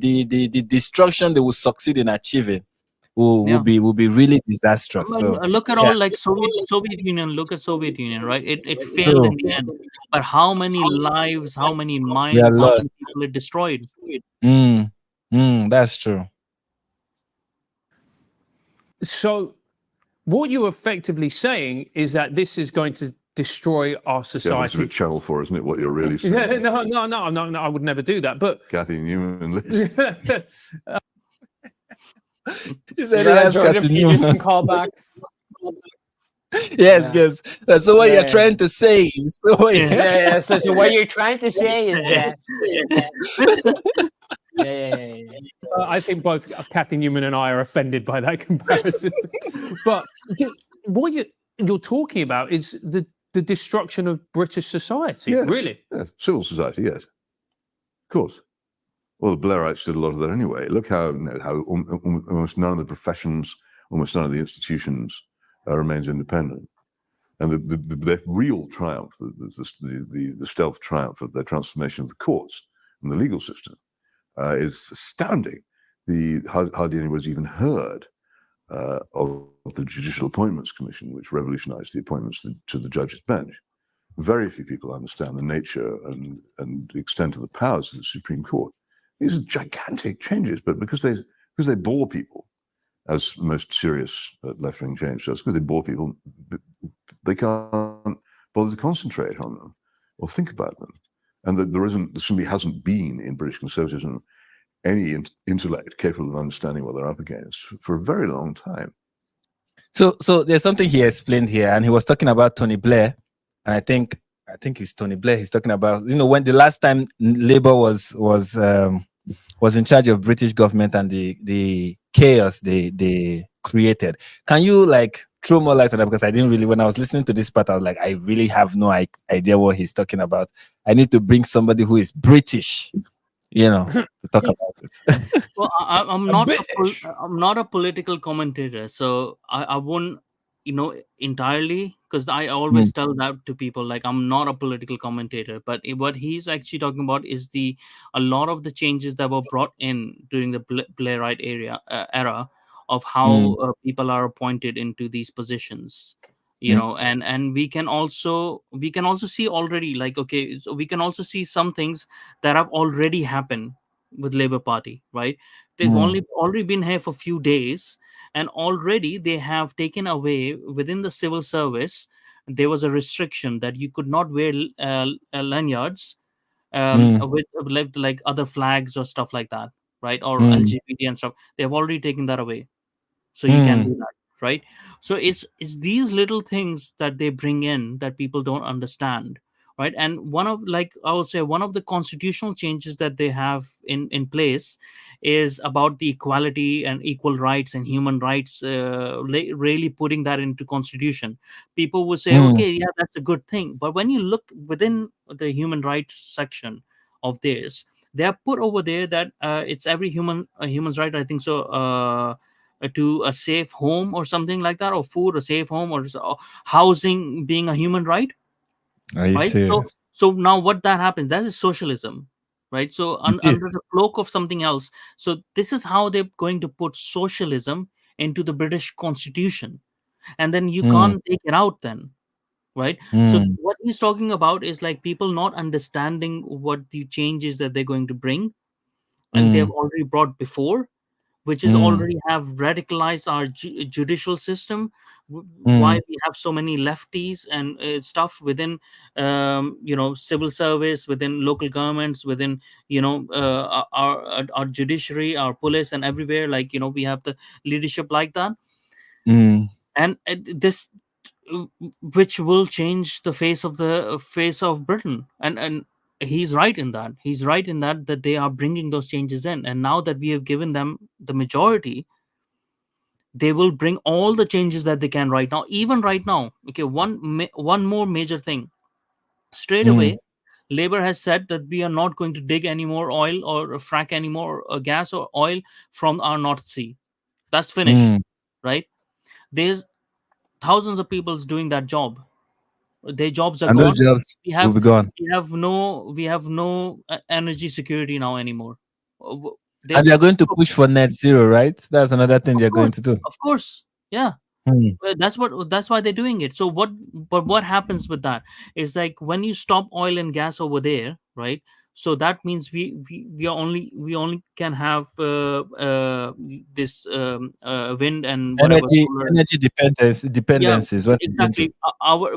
destruction they will succeed in achieving will be really disastrous. So look at all like Soviet Union. Look at Soviet Union, right? It failed in the end, but how many lives, how many minds, how many people it destroyed? That's true. So what you're effectively saying is that this is going to destroy our society. Yeah, that's a bit Channel 4, isn't it? What you're really saying? No, I would never do that. But Kathy Newman, Liz. Is that a Jordan Peterson callback? Yes. So what you're trying to say is... So what you're trying to say is that... I think both Kathy Newman and I are offended by that comparison. But what you're talking about is the destruction of British society, really? Yeah. Civil society, yes. Of course. Well, the Blairites did a lot of that anyway. Look how almost none of the professions, almost none of the institutions remains independent. And the real triumph, the stealth triumph of their transformation of the courts and the legal system is astounding. Hardly anybody's even heard of the Judicial Appointments Commission, which revolutionized the appointments to the judges' bench. Very few people understand the nature and the extent of the powers of the Supreme Court. These are gigantic changes, but because they bore people, as most serious left-wing change does, because they bore people, they can't bother to concentrate on them or think about them. and that there simply hasn't been in British conservatism any intellect capable of understanding what they're up against for a very long time. So there's something he explained here, and he was talking about Tony Blair, and I think it's Tony Blair. He's talking about, when the last time Labour was in charge of British government and the chaos they created. Can you throw more light on that? Because I didn't really, when I was listening to this part, I was like, I really have no idea what he's talking about. I need to bring somebody who is British, to talk about it. Well, I'm not a political commentator, so I won't, entirely, because I always tell that to people, like, I'm not a political commentator. But what he's actually talking about is a lot of the changes that were brought in during the Blairite era of how people are appointed into these positions. And we can also see already, so we can also see some things that have already happened with Labour Party, right? They've already been here for a few days, and already they have taken away, within the civil service, there was a restriction that you could not wear lanyards with like other flags or stuff like that, right? Or LGBT and stuff. They've already taken that away, so you can do that, right? So it's these little things that they bring in that people don't understand, right? And one of the constitutional changes that they have in place is about the equality and equal rights and human rights, really putting that into constitution. People would say, okay, yeah, that's a good thing, but when you look within the human rights section of this, they have put over there that it's every human's right, I think so, to a safe home or something like that, or food, or safe home, or housing being a human right. Are you Right? serious? So now what that happens, that is socialism, right? So under the cloak of something else. So this is how they're going to put socialism into the British Constitution, and then you can't take it out then, right? So what he's talking about is like people not understanding what the changes that they're going to bring, and they have already brought before, which is already have radicalized our judicial system. Why we have so many lefties and stuff within civil service, within local governments, within our judiciary, our police, and everywhere, like we have the leadership like that. And this which will change the face of Britain. And he's right in that they are bringing those changes in, and now that we have given them the majority, they will bring all the changes that they can right now. Even right now, okay, one more major thing. Straight away, Labour has said that we are not going to dig any more oil or frack any more gas or oil from our North Sea. That's finished, right? There's thousands of people doing that job. Their jobs are And gone. those jobs will be gone. We have no energy security now anymore. And they're going to push for net zero, right? That's another thing they're going to do. Of course, yeah. That's why they're doing it. So what happens with that is, like, when you stop oil and gas over there, right? So that means we only can have this wind and whatever, energy dependencies. What exactly.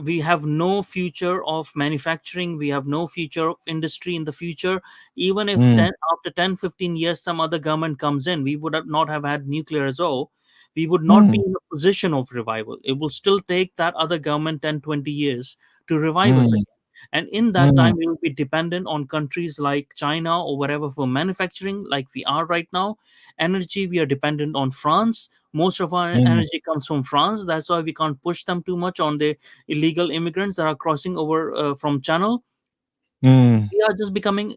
We have no future of manufacturing. We have no future of industry in the future. Even if after 10-15 years some other government comes in, we would not have had nuclear as well. We would not be in a position of revival. It will still take that other government 10-20 years to revive us again. And in that time, we will be dependent on countries like China or whatever for manufacturing, like we are right now. Energy, we are dependent on France. Most of our energy comes from France. That's why we can't push them too much on the illegal immigrants that are crossing over from Channel. We are just becoming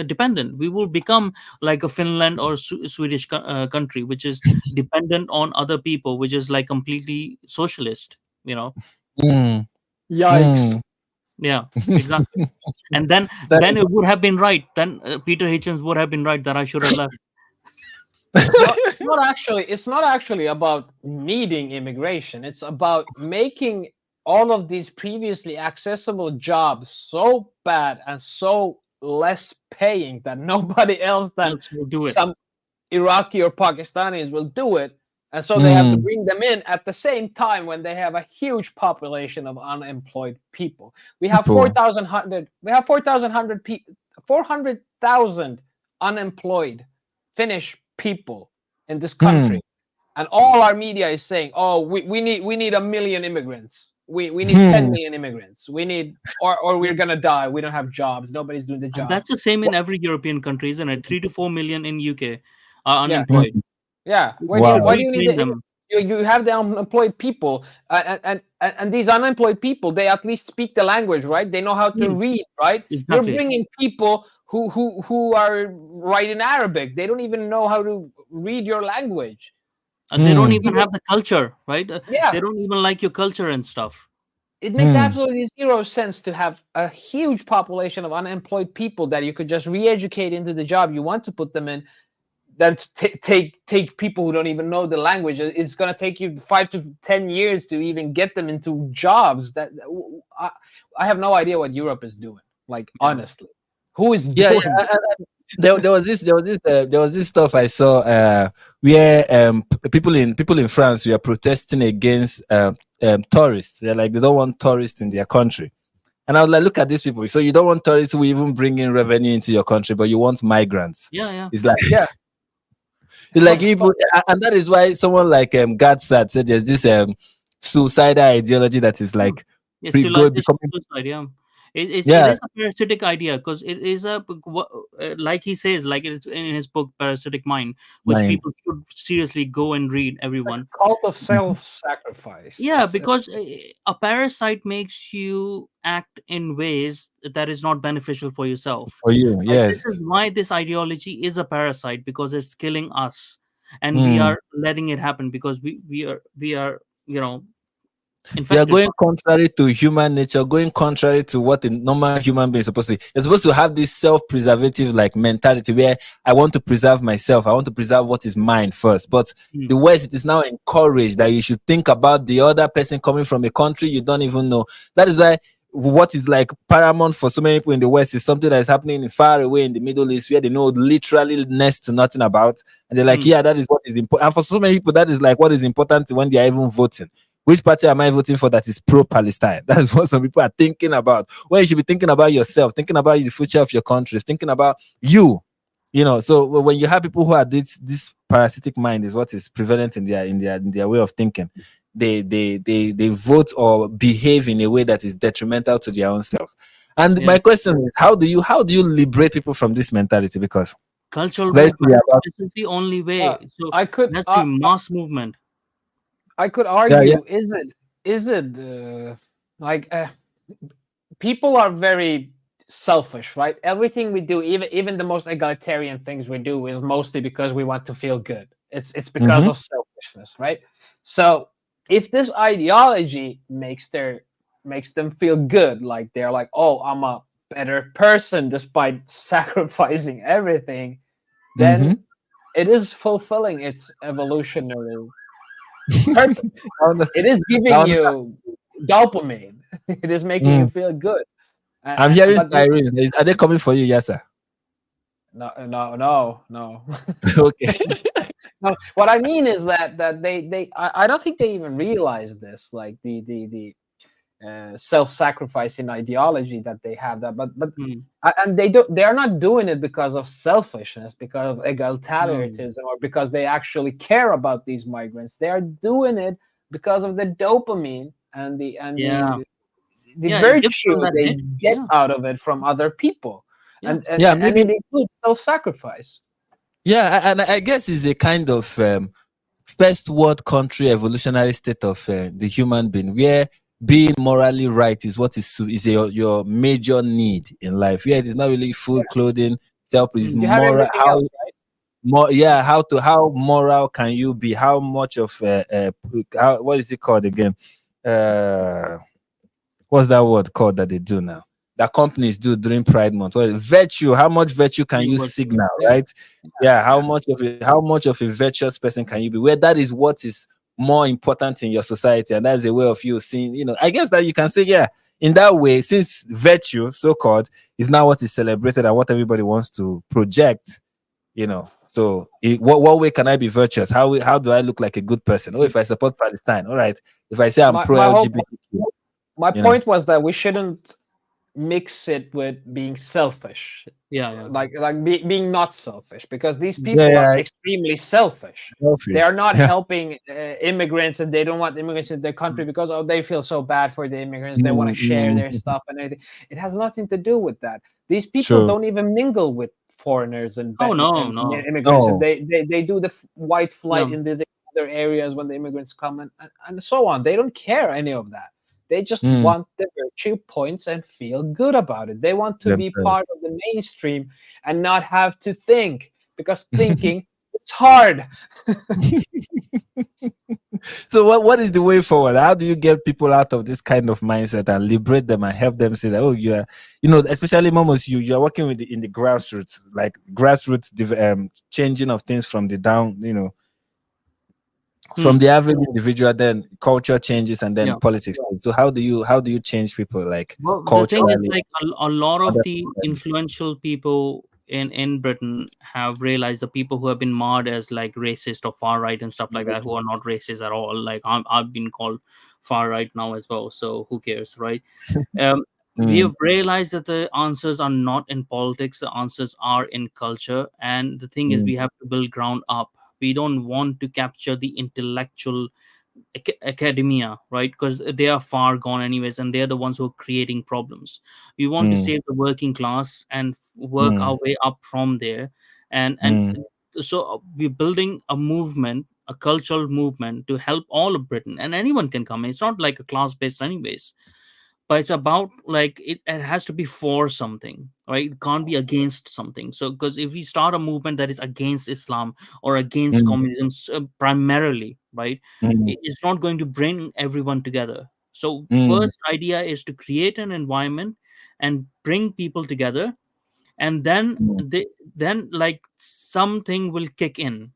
dependent. We will become like a Finland or Swedish country, which is dependent on other people, which is like completely socialist, Yikes. Yeah, exactly. And then it would have been right. Then Peter Hitchens would have been right that I should have left. It's not actually about needing immigration. It's about making all of these previously accessible jobs so bad and so less paying that nobody else than will do it. Some Iraqi or Pakistanis will do it. And so they have to bring them in at the same time when they have a huge population of unemployed people. We have 400,000 unemployed Finnish people in this country. And all our media is saying, oh, we need 1 million immigrants. We need 10 million immigrants. We need, or we're gonna die. We don't have jobs. Nobody's doing the job. And that's the same in every European country, isn't it? 3 to 4 million in UK are unemployed. Yeah. Why do you need them? You have the unemployed people, and these unemployed people, they at least speak the language, right? They know how to read, right? Exactly. You're bringing people who are writing Arabic. They don't even know how to read your language. And they don't even have the culture, right? Yeah. They don't even like your culture and stuff. It makes absolutely zero sense to have a huge population of unemployed people that you could just re-educate into the job you want to put them in, than to take people who don't even know the language. It's going to take you 5 to 10 years to even get them into jobs. That I have no idea what Europe is doing. Like, honestly, who is doing There was this stuff I saw where people in France were protesting against tourists. They're like, they don't want tourists in their country. And I was like, look at these people. So you don't want tourists who even bring in revenue into your country, but you want migrants. Yeah. It's like, it's like people, and that is why someone like Gadsad said there's this suicidal ideology that is like, suicide, yeah. It is a parasitic idea, because it is like he says, like it is in his book Parasitic Mind, which people should seriously go and read, everyone. Cult of self-sacrifice. Yeah, because a parasite makes you act in ways that is not beneficial for yourself. For you, yes. This is why this ideology is a parasite, because it's killing us, and we are letting it happen because we are you are going contrary to human nature, going contrary to what a normal human being is supposed to be. You're supposed to have this self-preservative like mentality where I want to preserve myself. I want to preserve what is mine first. But the West, it is now encouraged that you should think about the other person coming from a country you don't even know. That is why what is like paramount for so many people in the West is something that is happening far away in the Middle East where they know literally next to nothing about. And they're like, yeah, that is what is important. And for so many people, that is like what is important when they are even voting. Which party am I voting for that is pro-Palestine? That's what some people are thinking about. Well, you should be thinking about yourself, thinking about the future of your country, thinking about you. So when you have people who are this parasitic mind is what is prevalent in their way of thinking. They vote or behave in a way that is detrimental to their own self. And my question is, how do you liberate people from this mentality? Because cultural movement is the only way. So that's the mass movement. I could argue, is it people are very selfish, right? Everything we do, even the most egalitarian things we do, is mostly because we want to feel good. It's because of selfishness, right? So if this ideology makes them feel good, like they're like, oh, I'm a better person despite sacrificing everything, then it is fulfilling its evolutionary purpose. It is giving you dopamine. It is making you feel good. I'm hearing sirens. Are they coming for you, Yaşa? No. Okay. No, what I mean is that I don't think they even realize this, like the self-sacrificing ideology that they have, and they are not doing it because of selfishness, because of egalitarianism, or because they actually care about these migrants. They are doing it because of the dopamine and the virtue they get out of it from other people, and it includes self-sacrifice. Yeah, and I guess it's a kind of first world country evolutionary state of the human being, where being morally right is what is your major need in life. Yeah, it is not really food, clothing, self. It's moral. How moral can you be? How much of what is it called again? What's that word called that they do now? That companies do during Pride Month. Well, virtue. How much virtue can you signal, right? How much of a virtuous person can you be? Where that is what is more important in your society, and that's a way of you seeing. I guess that you can say, in that way, since virtue, so called, is now what is celebrated and what everybody wants to project. So, what way can I be virtuous? How do I look like a good person? Oh, if I support Palestine, all right. If I say I'm pro LGBTQ, my point was that we shouldn't mix it with being selfish. Yeah. Being not selfish, because these people are extremely selfish. They are not helping immigrants, and they don't want immigrants in their country because they feel so bad for the immigrants. They want to share their stuff and everything. It has nothing to do with that. These people don't even mingle with foreigners and immigrants. And they do the white flight in the other areas when the immigrants come and so on. They don't care any of that. They just want the virtue points and feel good about it. They want to be part of the mainstream and not have to think, because thinking it's hard. So what is the way forward? How do you get people out of this kind of mindset and liberate them and help them say that, oh, you are, especially Momus, you are working with in the grassroots, like grassroots changing of things from the down, from the average individual, then culture changes, and then politics. So how do you change people, like, culturally? The thing is, like, a lot of the influential people in Britain have realized, the people who have been marred as like racist or far right and stuff like that, who are not racist at all. Like, I've been called far right now as well, so who cares, right? We have realized that the answers are not in politics, the answers are in culture. And the thing is, we have to build ground up. We don't want to capture the intellectual academia, right? Because they are far gone anyways, and they're the ones who are creating problems. We want to save the working class and work our way up from there. And so we're building a movement, a cultural movement, to help all of Britain, and anyone can come in. It's not like a class-based anyways, but it's about, like, it has to be for something, right? It can't be against something. So, because if we start a movement that is against Islam or against communism primarily, right, it's not going to bring everyone together. So first idea is to create an environment and bring people together, and then like something will kick in,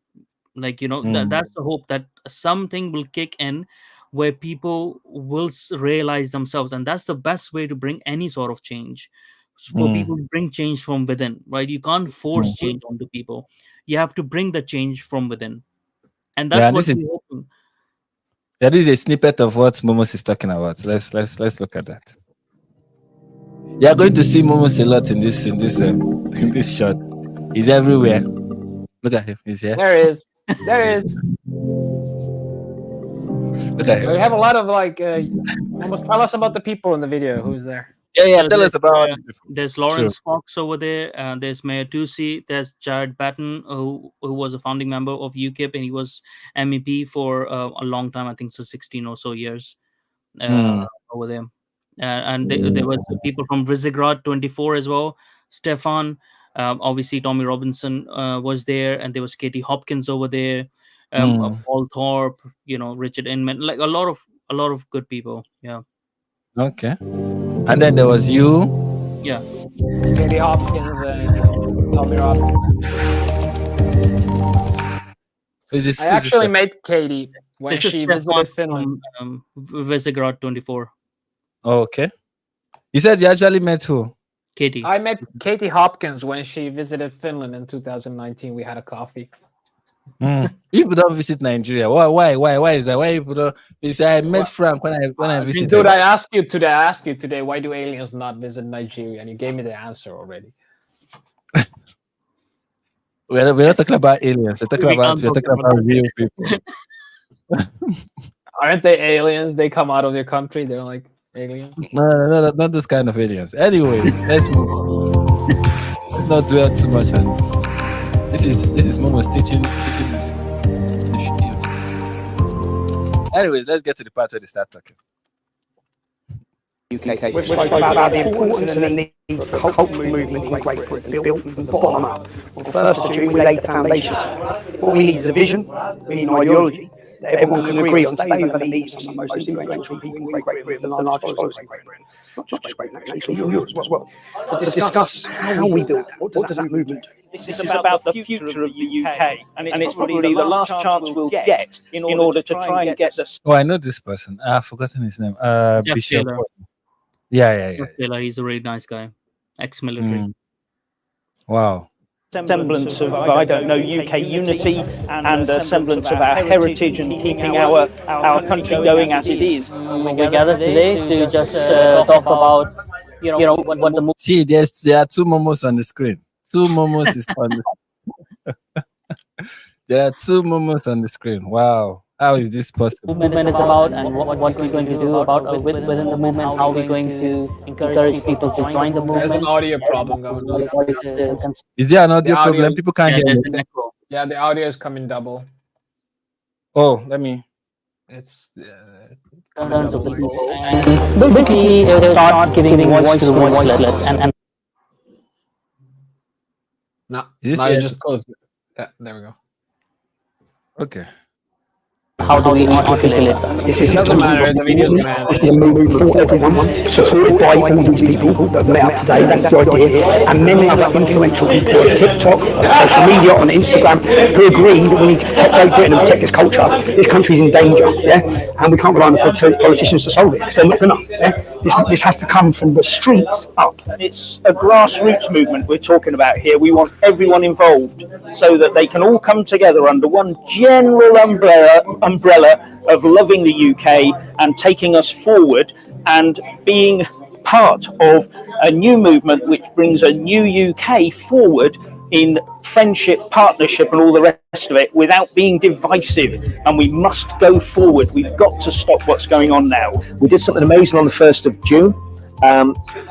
like, that's the hope, that something will kick in where people will realize themselves. And that's the best way to bring any sort of change, for people to bring change from within, right? You can't force change onto people. You have to bring the change from within, and that's what we're hoping. That is a snippet of what Momus is talking about. Let's look at that. You are going to see Momus a lot in this shot. He's everywhere. Look at him. He's here. There is. Okay. We have a lot of, like, almost tell us about the people in the video. Who's there? Yeah. Tell us about. There's Lawrence Fox over there. There's Mayor Tusi. There's Jared Batten, who was a founding member of UKIP, and he was MEP for a long time. I think so, 16 or so years over there. And there was people from Visegrad 24 as well. Stefan, obviously Tommy Robinson was there, and there was Katie Hopkins over there. Paul Thorpe, Richard Inman, like a lot of good people. Yeah. Okay. And then there was you. Yeah. Katie Hopkins and Tommy Robinson. I actually met Katie when she visited Finland. Visegrad 24. Oh, okay. You said you actually met who? Katie. I met Katie Hopkins when she visited Finland in 2019. We had a coffee. People don't visit Nigeria. Why is that? Why people don't? You say I met Frank when I visited. Dude, I asked you today, why do aliens not visit Nigeria? And you gave me the answer already. We're not talking about aliens. We're talking about real people. Aren't they aliens? They come out of their country. They're like aliens. No, not this kind of aliens. Anyways, let's move on. Let's not dwell too much on this. This is Momus teaching. Anyways, let's get to the part where they start talking. UK. We've spoken about the importance and the need for a cultural movement in Great Britain built from the bottom up. On the 1st of June, we laid the foundations. What we need is a vision, we need an ideology that everyone can agree on. Today, we believe some of the most influential people in Great Britain, the largest followers in Great Britain, not just Great Britain, actually Europe as well, to discuss how we build that. What does that movement do? This is about the future of the UK, and it's probably the last chance we'll get in order to try and get the... Oh, I know this person. I've forgotten his name. Bishop. Taylor. Yeah. Taylor, he's a really nice guy. Ex-military. Wow. semblance of, I don't know, UK unity and a semblance of our heritage and keeping our country going as it is. We gathered today to just talk about, what the See, there are two Momus on the screen. Two Momus is on the There are two Momus on the screen. Wow. How is this possible? movement is about, and what we're going to do about within the movement, how we're going to encourage people to join the movement. There's an audio problem going on. Is there an audio The audio- problem? People can't hear there's me. an echo. Yeah, the audio is coming double. Oh, let me. It's Concerns of the people. And basically, start giving voice to the voiceless. And no, Is this now you it? just closed it. Yeah, there we go. Okay. how do we articulate that? This is It doesn't matter. The video's gonna end. This is a movement for everyone, supported by all these people that met up today. That's the idea. And many other influential people on TikTok, on social media, on Instagram, who agree that we need to protect Great Britain and protect this culture. This country's in danger, yeah? And we can't rely on the politicians to solve it, because they're not gonna. Yeah? This has to come from the streets up. It's a grassroots movement we're talking about here. We want everyone involved so that they can all come together under one general umbrella of loving the UK and taking us forward and being part of a new movement which brings a new UK forward in friendship, partnership and all the rest of it without being divisive. And we must go forward. We've got to stop what's going on now. We did something amazing on the 1st of June.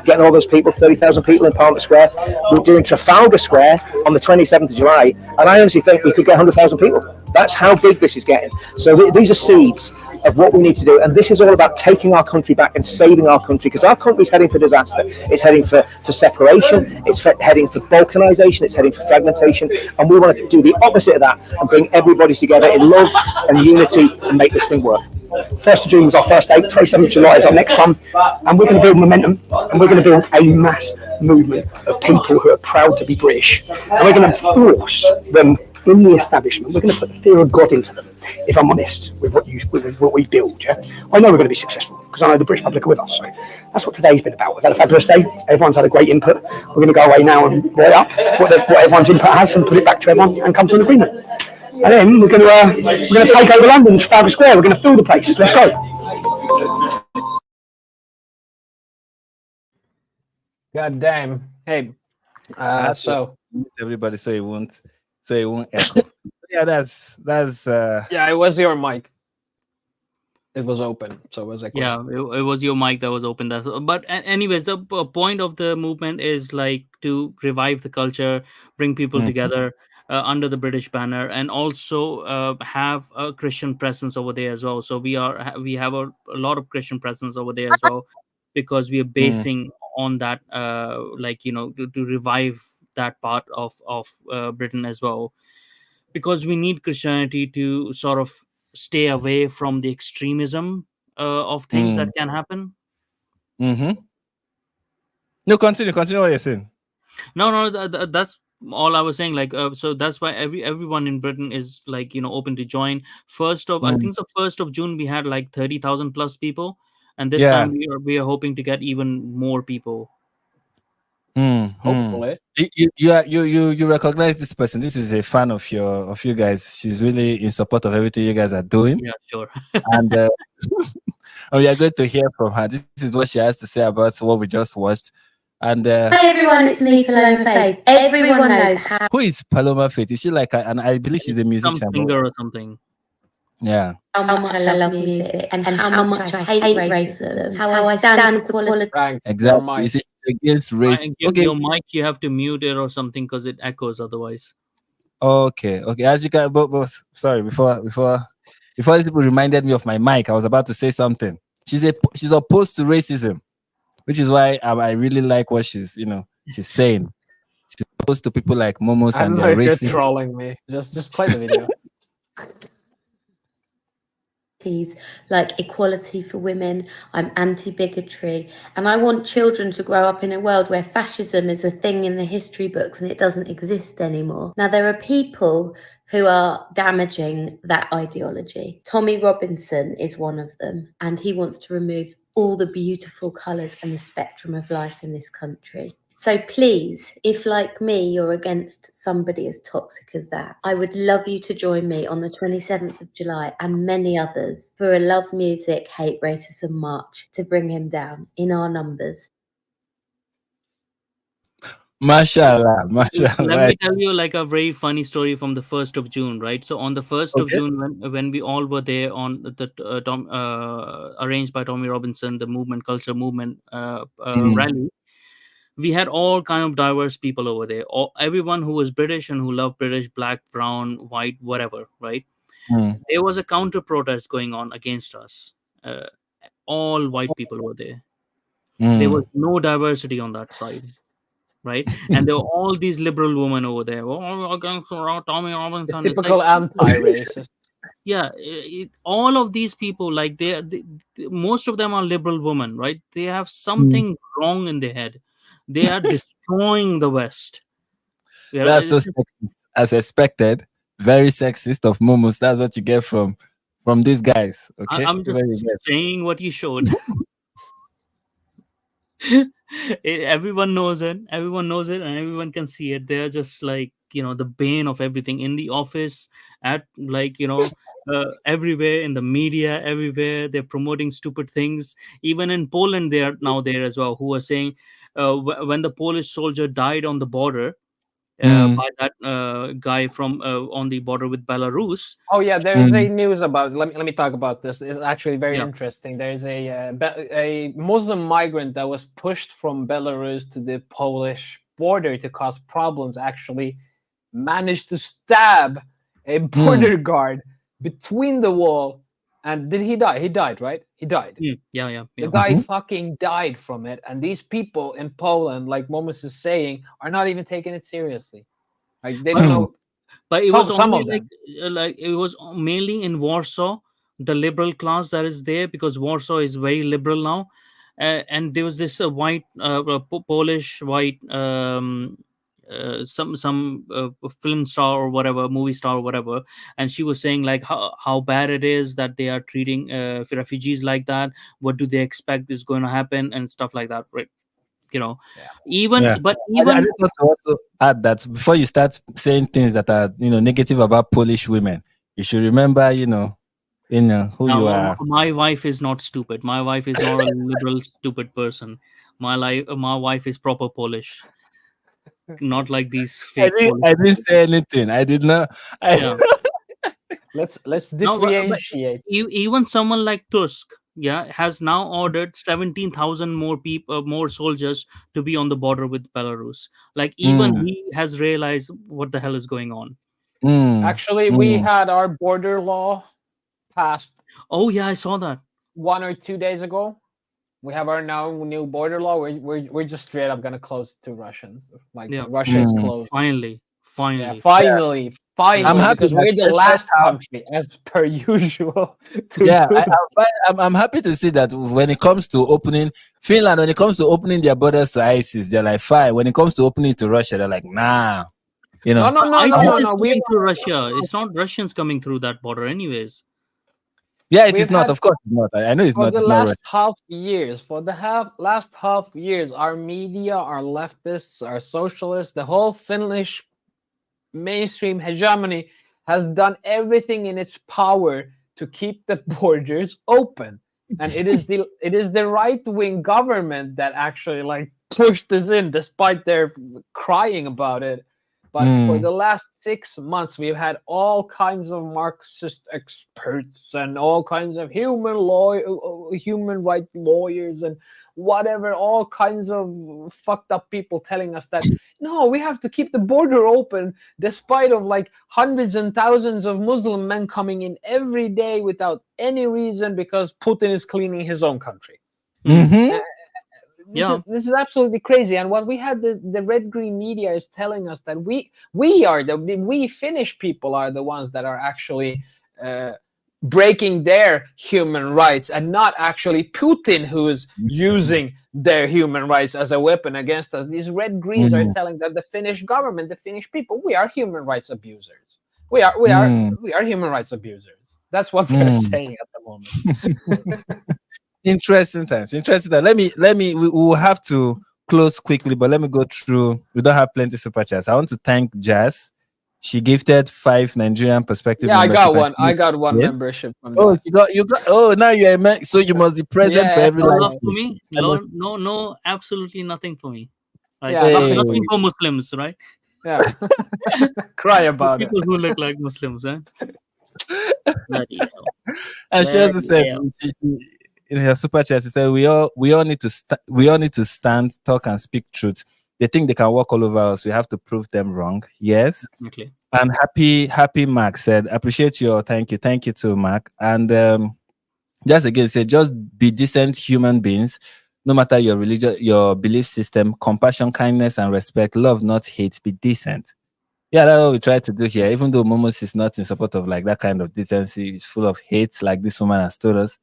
Getting all those people, 30,000 people in Parliament Square. We're doing Trafalgar Square on the 27th of July, and I honestly think we could get 100,000 people. That's how big this is getting. So these are seeds of what we need to do, and this is all about taking our country back and saving our country, because our country is heading for disaster. It's heading for separation, it's heading for balkanisation, it's heading for fragmentation, and we want to do the opposite of that and bring everybody together in love and unity and make this thing work. 1st of June was our first date, 27th of July is our next one, and we're going to build momentum, and we're going to build a mass movement of people who are proud to be British, and we're going to force them in the establishment. We're going to put the fear of God into them, if I'm honest, with what we build. Yeah, I know we're going to be successful because I know the British public are with us. So that's what today's been about. We've had a fabulous day. Everyone's had a great input. We're going to go away now and write up what everyone's input has and put it back to everyone and come to an agreement. And then we're going to take over London, Trafalgar Square. We're going to fill the place. Let's go. God damn. Hey, so Everybody so it won't echo. Yeah, that's yeah, it was your mic. It was open, so it was like Yeah, it was your mic that was open. But anyways, the point of the movement is like to revive the culture, bring people together under the British banner, and also have a Christian presence over there as well. So we have a lot of Christian presence over there as well, because we are basing on that, to revive that part of Britain as well, because we need Christianity to sort of stay away from the extremism of things that can happen. No, continue what you're saying. No, that's all I was saying. Like, so that's why everyone in Britain is like, open to join. I think the 1st of June we had like 30,000 plus people, and this time we are hoping to get even more people. hopefully. You recognize this person. This is a fan of you guys. She's really in support of everything you guys are doing. Yeah, sure. And we are going to hear from her. This is what she has to say about what we just watched. And Hi everyone, it's me, Paloma Faith. Everyone knows how who is Paloma Faith? Is she like and I believe she's a musician. Some singer or something. Yeah. much I love music and how much I hate racism, how I stand for equality. Frank, Exactly. your mic. Is it against race? Okay. Your mic, you have to mute it or something because it echoes otherwise. Okay. As you can, but sorry. Before these people reminded me of my mic, I was about to say something. She's opposed to racism, which is why I really like what she's saying. She's opposed to people like Momus I don't and know their if racism. you're trolling me. Just play the video. Like equality for women. I'm anti-bigotry, and I want children to grow up in a world where fascism is a thing in the history books and it doesn't exist anymore. Now there are people who are damaging that ideology. Tommy Robinson is one of them, and he wants to remove all the beautiful colours and the spectrum of life in this country. So please, if like me, you're against somebody as toxic as that, I would love you to join me on the 27th of July and many others for a Love Music, Hate Racism March to bring him down in our numbers. Mashallah, Let mashallah. me tell you like a very funny story from the 1st of June, right? So on the 1st of Okay. June, when we all were there on the arranged by Tommy Robinson, the movement, culture movement rally, we had all kind of diverse people over there. Everyone who was British and who loved British, black, brown, white, whatever, right? There was a counter protest going on against us. All white people were there. There was no diversity on that side, right? And there were all these liberal women over there. Oh, against Tommy Robinson. The typical anti-racist. Yeah, all of these people, like they, most of them are liberal women, right? They have something wrong in their head. They are destroying the West. That's so sexist, as expected. Very sexist of Momus. That's what you get from these guys. Okay, I'm just saying what you showed. Everyone knows it. Everyone knows it, and everyone can see it. They're just like, you know, the bane of everything in the office, at like, you know, everywhere in the media, everywhere. They're promoting stupid things. Even in Poland, they are now there as well, who are saying when the Polish soldier died on the border by that guy from on the border with Belarus. Oh yeah, there is a news about. Let me talk about this. It's actually very interesting. There is a Muslim migrant that was pushed from Belarus to the Polish border to cause problems. Actually, managed to stab a border guard between the wall. And did he die? He died, right? He died. Yeah. The guy fucking died from it. And these people in Poland, like Momus is saying, are not even taking it seriously. Like they don't know. But it was some only of them. like it was mainly in Warsaw, the liberal class that is there, because Warsaw is very liberal now. And there was this white Polish white some film star or whatever, movie star or whatever, and she was saying like how bad it is that they are treating refugees like that. What do they expect is going to happen and stuff like that, right? You know, but even I just want to also add that before you start saying things that are, you know, negative about Polish women, you should remember, you know who you are. My wife is not stupid. My wife is not a liberal stupid person. My wife is proper Polish. Not like these fake. I didn't say anything. I did not. Let's differentiate. Even someone like Tusk, has now ordered 17,000 more people, more soldiers to be on the border with Belarus. Like even he has realized what the hell is going on. Actually, we had our border law passed. Oh yeah, I saw that 1 or 2 days ago. We have our now new border law. We're just straight up gonna close to Russians. Like Russia is closed. Finally. Finally. I'm happy because we're the last country, as per usual. I'm happy to see that when it comes to opening Finland, when it comes to opening their borders to ISIS, they're like fine. When it comes to opening to Russia, they're like nah. You know. No. We're through Russia. It's not Russians coming through that border, anyways. Yeah, it is not. Of course, it's not. I know it's not. For the last half years, our media, our leftists, our socialists, the whole Finnish mainstream hegemony has done everything in its power to keep the borders open, and it is the right-wing government that actually like pushed this in, despite their crying about it. But for the last 6 months, we've had all kinds of Marxist experts and all kinds of human rights lawyers and whatever, all kinds of fucked up people telling us that, no, we have to keep the border open despite of like hundreds and thousands of Muslim men coming in every day without any reason because Putin is cleaning his own country. This is absolutely crazy. And what we had, the red-green media is telling us that we Finnish people are the ones that are actually breaking their human rights, and not actually Putin, who is using their human rights as a weapon against us. These red-greens are telling that the Finnish government, the Finnish people, we are human rights abusers. We are human rights abusers. That's what they're saying at the moment. Interesting times. Let me. We will have to close quickly, but let me go through. We don't have plenty super chats. I want to thank Jazz. She gifted 5 Nigerian perspective. Yeah, I got membership, one. I got one membership from Oh, that. you got. Oh, now you're a man. So you must be present for Yeah. every No live. love for me. No, absolutely nothing for me. Right? Yeah, nothing Nothing for for Muslims, right? Yeah. Cry For about it. people who look like Muslims, huh? Bloody hell. And she also Bloody said hell. in her super chat, she said we all need to stand, talk, and speak truth. They think they can walk all over us. We have to prove them wrong. Yes. Okay. And happy Mark said, appreciate your thank you to Mark. And just again said, just be decent human beings, no matter your religion, your belief system, compassion, kindness, and respect, love, not hate, be decent. Yeah, that's what we try to do here. Even though Momus is not in support of like that kind of decency, it's full of hate, like this woman has told us.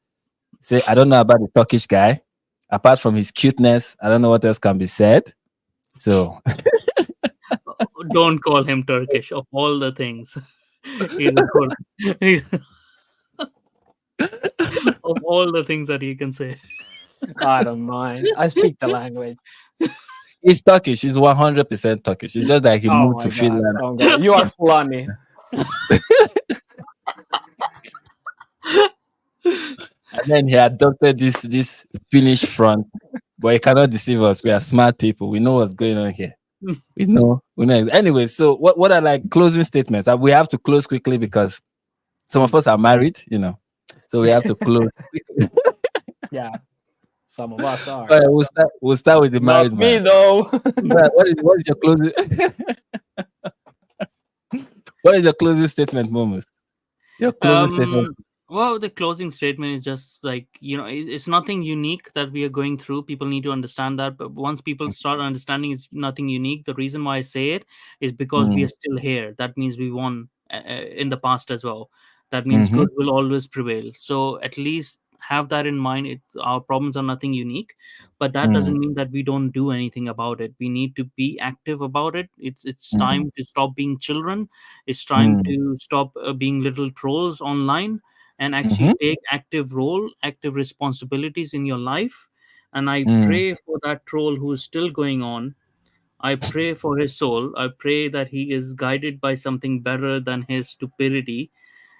Say, I don't know about the Turkish guy. Apart from his cuteness, I don't know what else can be said. So Don't call him Turkish. Of all the things, he's a good. Of all the things that you can say. I don't mind. I speak the language. he's Turkish. He's 100% Turkish. It's just that he Oh moved my to God. Finland. Oh God. You are Fulani. And then he adopted this Finnish front. But he cannot deceive us. We are smart people. We know what's going on here. We know. Anyway, so what are like closing statements? We have to close quickly because some of us are married, so we have to close quickly. Yeah. Some of us are. All right, we'll start with the married Not me man. though. What is your closing what is your closing statement, Momus? Your closing statement. Well, the closing statement is just like, it's nothing unique that we are going through. People need to understand that. But once people start understanding it's nothing unique, the reason why I say it is because we are still here. That means we won in the past as well. That means good will always prevail. So at least have that in mind. Our problems are nothing unique, but that doesn't mean that we don't do anything about it. We need to be active about it. It's time to stop being children. It's time to stop being little trolls online and actually take active responsibilities in your life. And I pray for that troll who is still going on. I pray for his soul. I pray that he is guided by something better than his stupidity.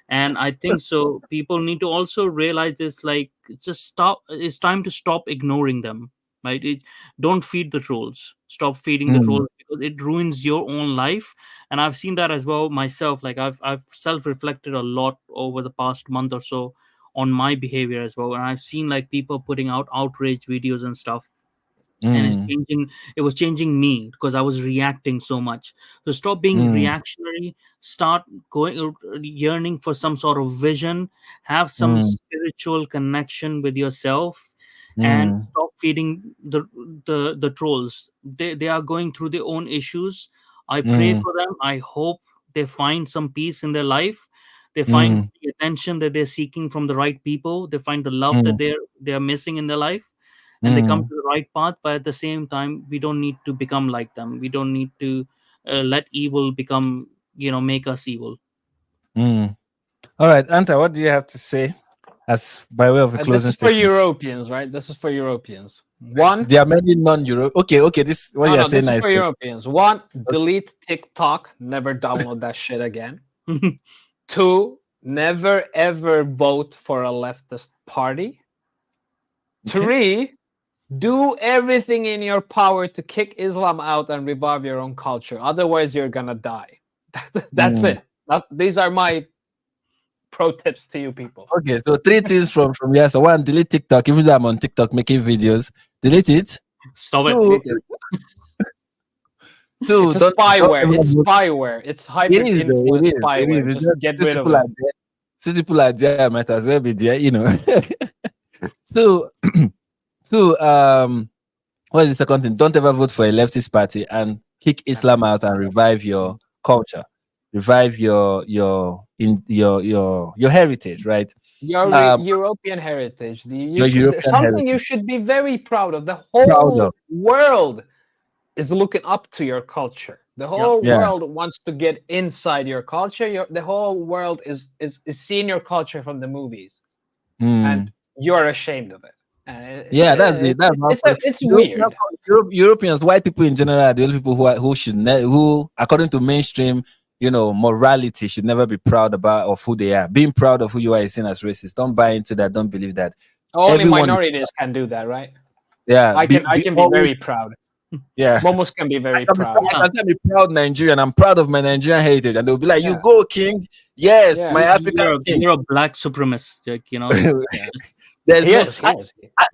And I think so people need to also realize this, like, just stop. It's time to stop ignoring them, right? Don't feed the trolls. Stop feeding the trolls, because it ruins your own life. And I've seen that as well myself. Like I've self-reflected a lot over the past month or so on my behavior as well, and I've seen like people putting out outrage videos and stuff, and it was changing me because I was reacting so much. So stop being reactionary, start going yearning for some sort of vision, have some spiritual connection with yourself, and stop feeding the trolls. They are going through their own issues. I pray for them. I hope they find some peace in their life. They find the attention that they're seeking from the right people. They find the love that they're missing in their life, and they come to the right path. But at the same time, we don't need to become like them. We don't need to let evil become, make us evil. All right, Anta, what do you have to say as by way of a closing This is for statement? Europeans, right? This is for Europeans. One, There are many non-Euro. Okay. This what you're saying. this is for Europeans. One, delete TikTok. Never download that shit again. Two, never ever vote for a leftist party. Three, do everything in your power to kick Islam out and revive your own culture. Otherwise, you're gonna die. That's it. These are my pro tips to you people. Okay, so 3 things from Yaşa. One, delete TikTok. Even though I'm on TikTok making videos, delete it. Stop Two, Two, it's spyware. It's spyware. It's hybrid influence spyware. Just get rid of it. Since people are there, I might as well be there, So, what is the second thing? Don't ever vote for a leftist party and kick Islam out and revive your culture, revive your heritage, right? Your European heritage. Something you should be very proud of. The whole world is looking up to your culture. The whole world wants to get inside your culture. The whole world is seeing your culture from the movies, and you're ashamed of it. Yeah, It's weird. Europeans, white people in general, are the only people who, according to mainstream, morality, should never be proud of who they are. Being proud of who you are is seen as racist. Don't buy into that. Don't believe that. Only minorities can do that, right? Yeah, I can be very proud. Yeah, Momus can be very proud. I can be proud Nigerian. I'm proud of my Nigerian heritage, and they'll be like, "You go, king." Yes, my African king. You're a black supremacist, There's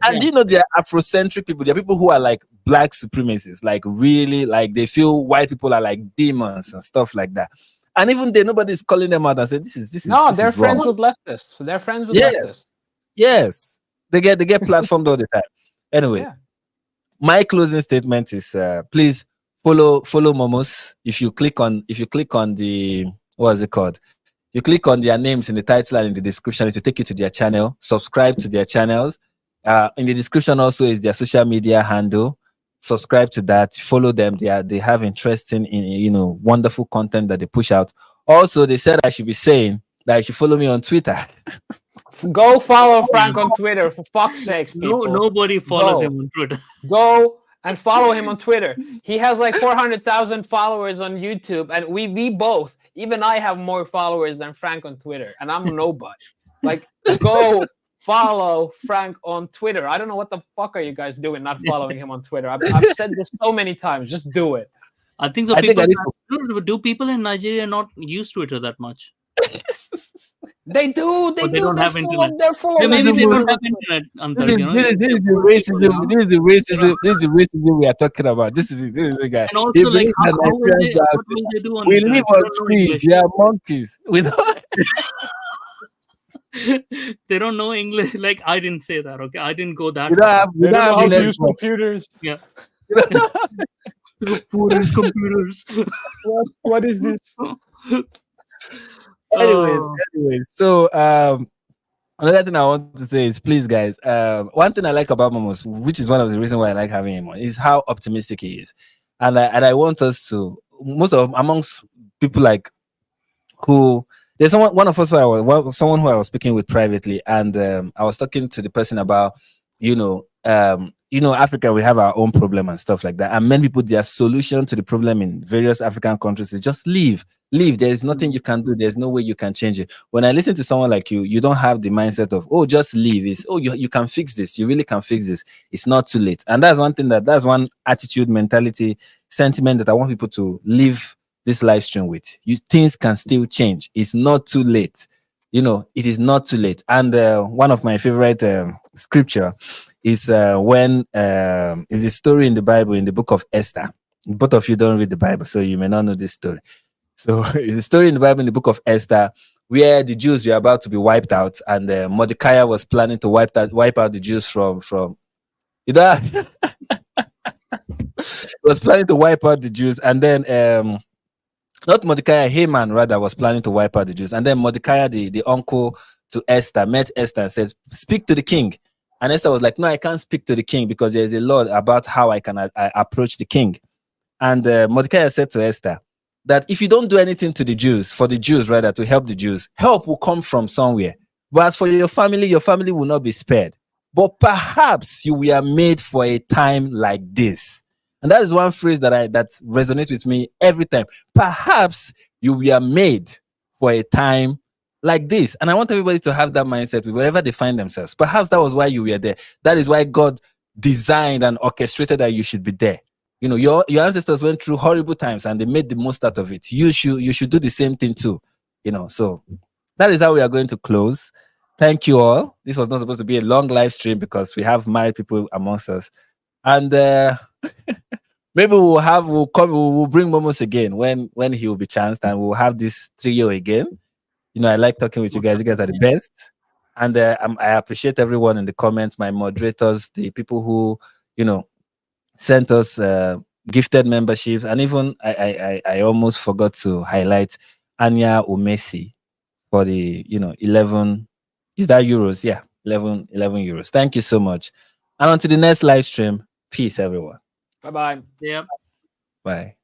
and you know, there are Afrocentric people. There are people who are like black supremacists, like really, like they feel white people are like demons and stuff like that. And even then, nobody's calling them out and saying, "This is." No, they're friends with leftists. They're friends with leftists. Yes, they get platformed all the time. Anyway, my closing statement is: please follow Momus. If you click on the, what is it called? You click on their names in the title and in the description, it will take you to their channel. Subscribe to their channels. In the description also is their social media handle. Subscribe to that. Follow them. They have interesting, wonderful content that they push out. Also, they said I should be saying that you should follow me on Twitter. Go follow Frank on Twitter, for fuck's sakes, people. Nobody follows him on Twitter. Go and follow him on Twitter. He has like 400,000 followers on YouTube, and we both, even I, have more followers than Frank on Twitter, and I'm nobody. Like, go follow Frank on Twitter. I don't know what the fuck are you guys doing not following him on Twitter. I've said this so many times. Just do it. I think so. Do people in Nigeria not use Twitter that much? They do. They don't have internet. They're full of maybe they don't have internet. This is the racism we are talking about. This is the guy. And also, like, what will they do on we live on trees. They are monkeys. They don't know English. Like, I didn't say that. Okay, I didn't go that. We don't know how to use computers. Yeah. Computers. What is this? Anyways, so another thing I want to say is, please, guys, one thing I like about Momus, which is one of the reasons why I like having him on, is how optimistic he is. And I want us to, amongst people like who, there's someone who I was speaking with privately, and I was talking to the person about, Africa, we have our own problem and stuff like that. And many people, their solution to the problem in various African countries is just leave. There is nothing you can do. There's no way you can change it. When I listen to someone like you don't have the mindset of, oh, just leave. It's, oh, you can fix this. You really can fix this. It's not too late. And that's one thing that's one attitude, mentality, sentiment that I want people to leave this live stream with. Things can still change. It's not too late. It is not too late. And one of my favorite scripture is when is a story in the Bible, in the book of Esther. Both of you don't read the Bible, so you may not know this story. So it's a story in the Bible, in the book of Esther, where the Jews were about to be wiped out, and Mordecai was planning to wipe out the Jews from was planning to wipe out the Jews, and then not Mordecai, Haman rather was planning to wipe out the Jews, and then Mordecai, the uncle to Esther, met Esther and said, "Speak to the king." And Esther was like, "No, I can't speak to the king because there's a law about how I can approach the king." And Mordecai said to Esther that if you don't do anything to the Jews, to help the Jews, help will come from somewhere. But as for your family will not be spared. But perhaps you were made for a time like this. And that is one phrase that resonates with me every time. Perhaps you were made for a time like this. And I want everybody to have that mindset wherever they find themselves. Perhaps that was why you were there. That is why God designed and orchestrated that you should be there. Your ancestors went through horrible times and they made the most out of it. You should do the same thing too. So that is how we are going to close. Thank you all. This was not supposed to be a long live stream because we have married people amongst us. And maybe we'll bring Momus again when he will be chanced, and we'll have this trio again. I like talking with you guys. You guys are the best. And I appreciate everyone in the comments, my moderators, the people who, sent us gifted memberships, and even I almost forgot to highlight Anya Umesi for the 11, is that euros? Yeah, 11 euros. Thank you so much. And until the next live stream, peace everyone. Bye-bye. Yeah. Bye.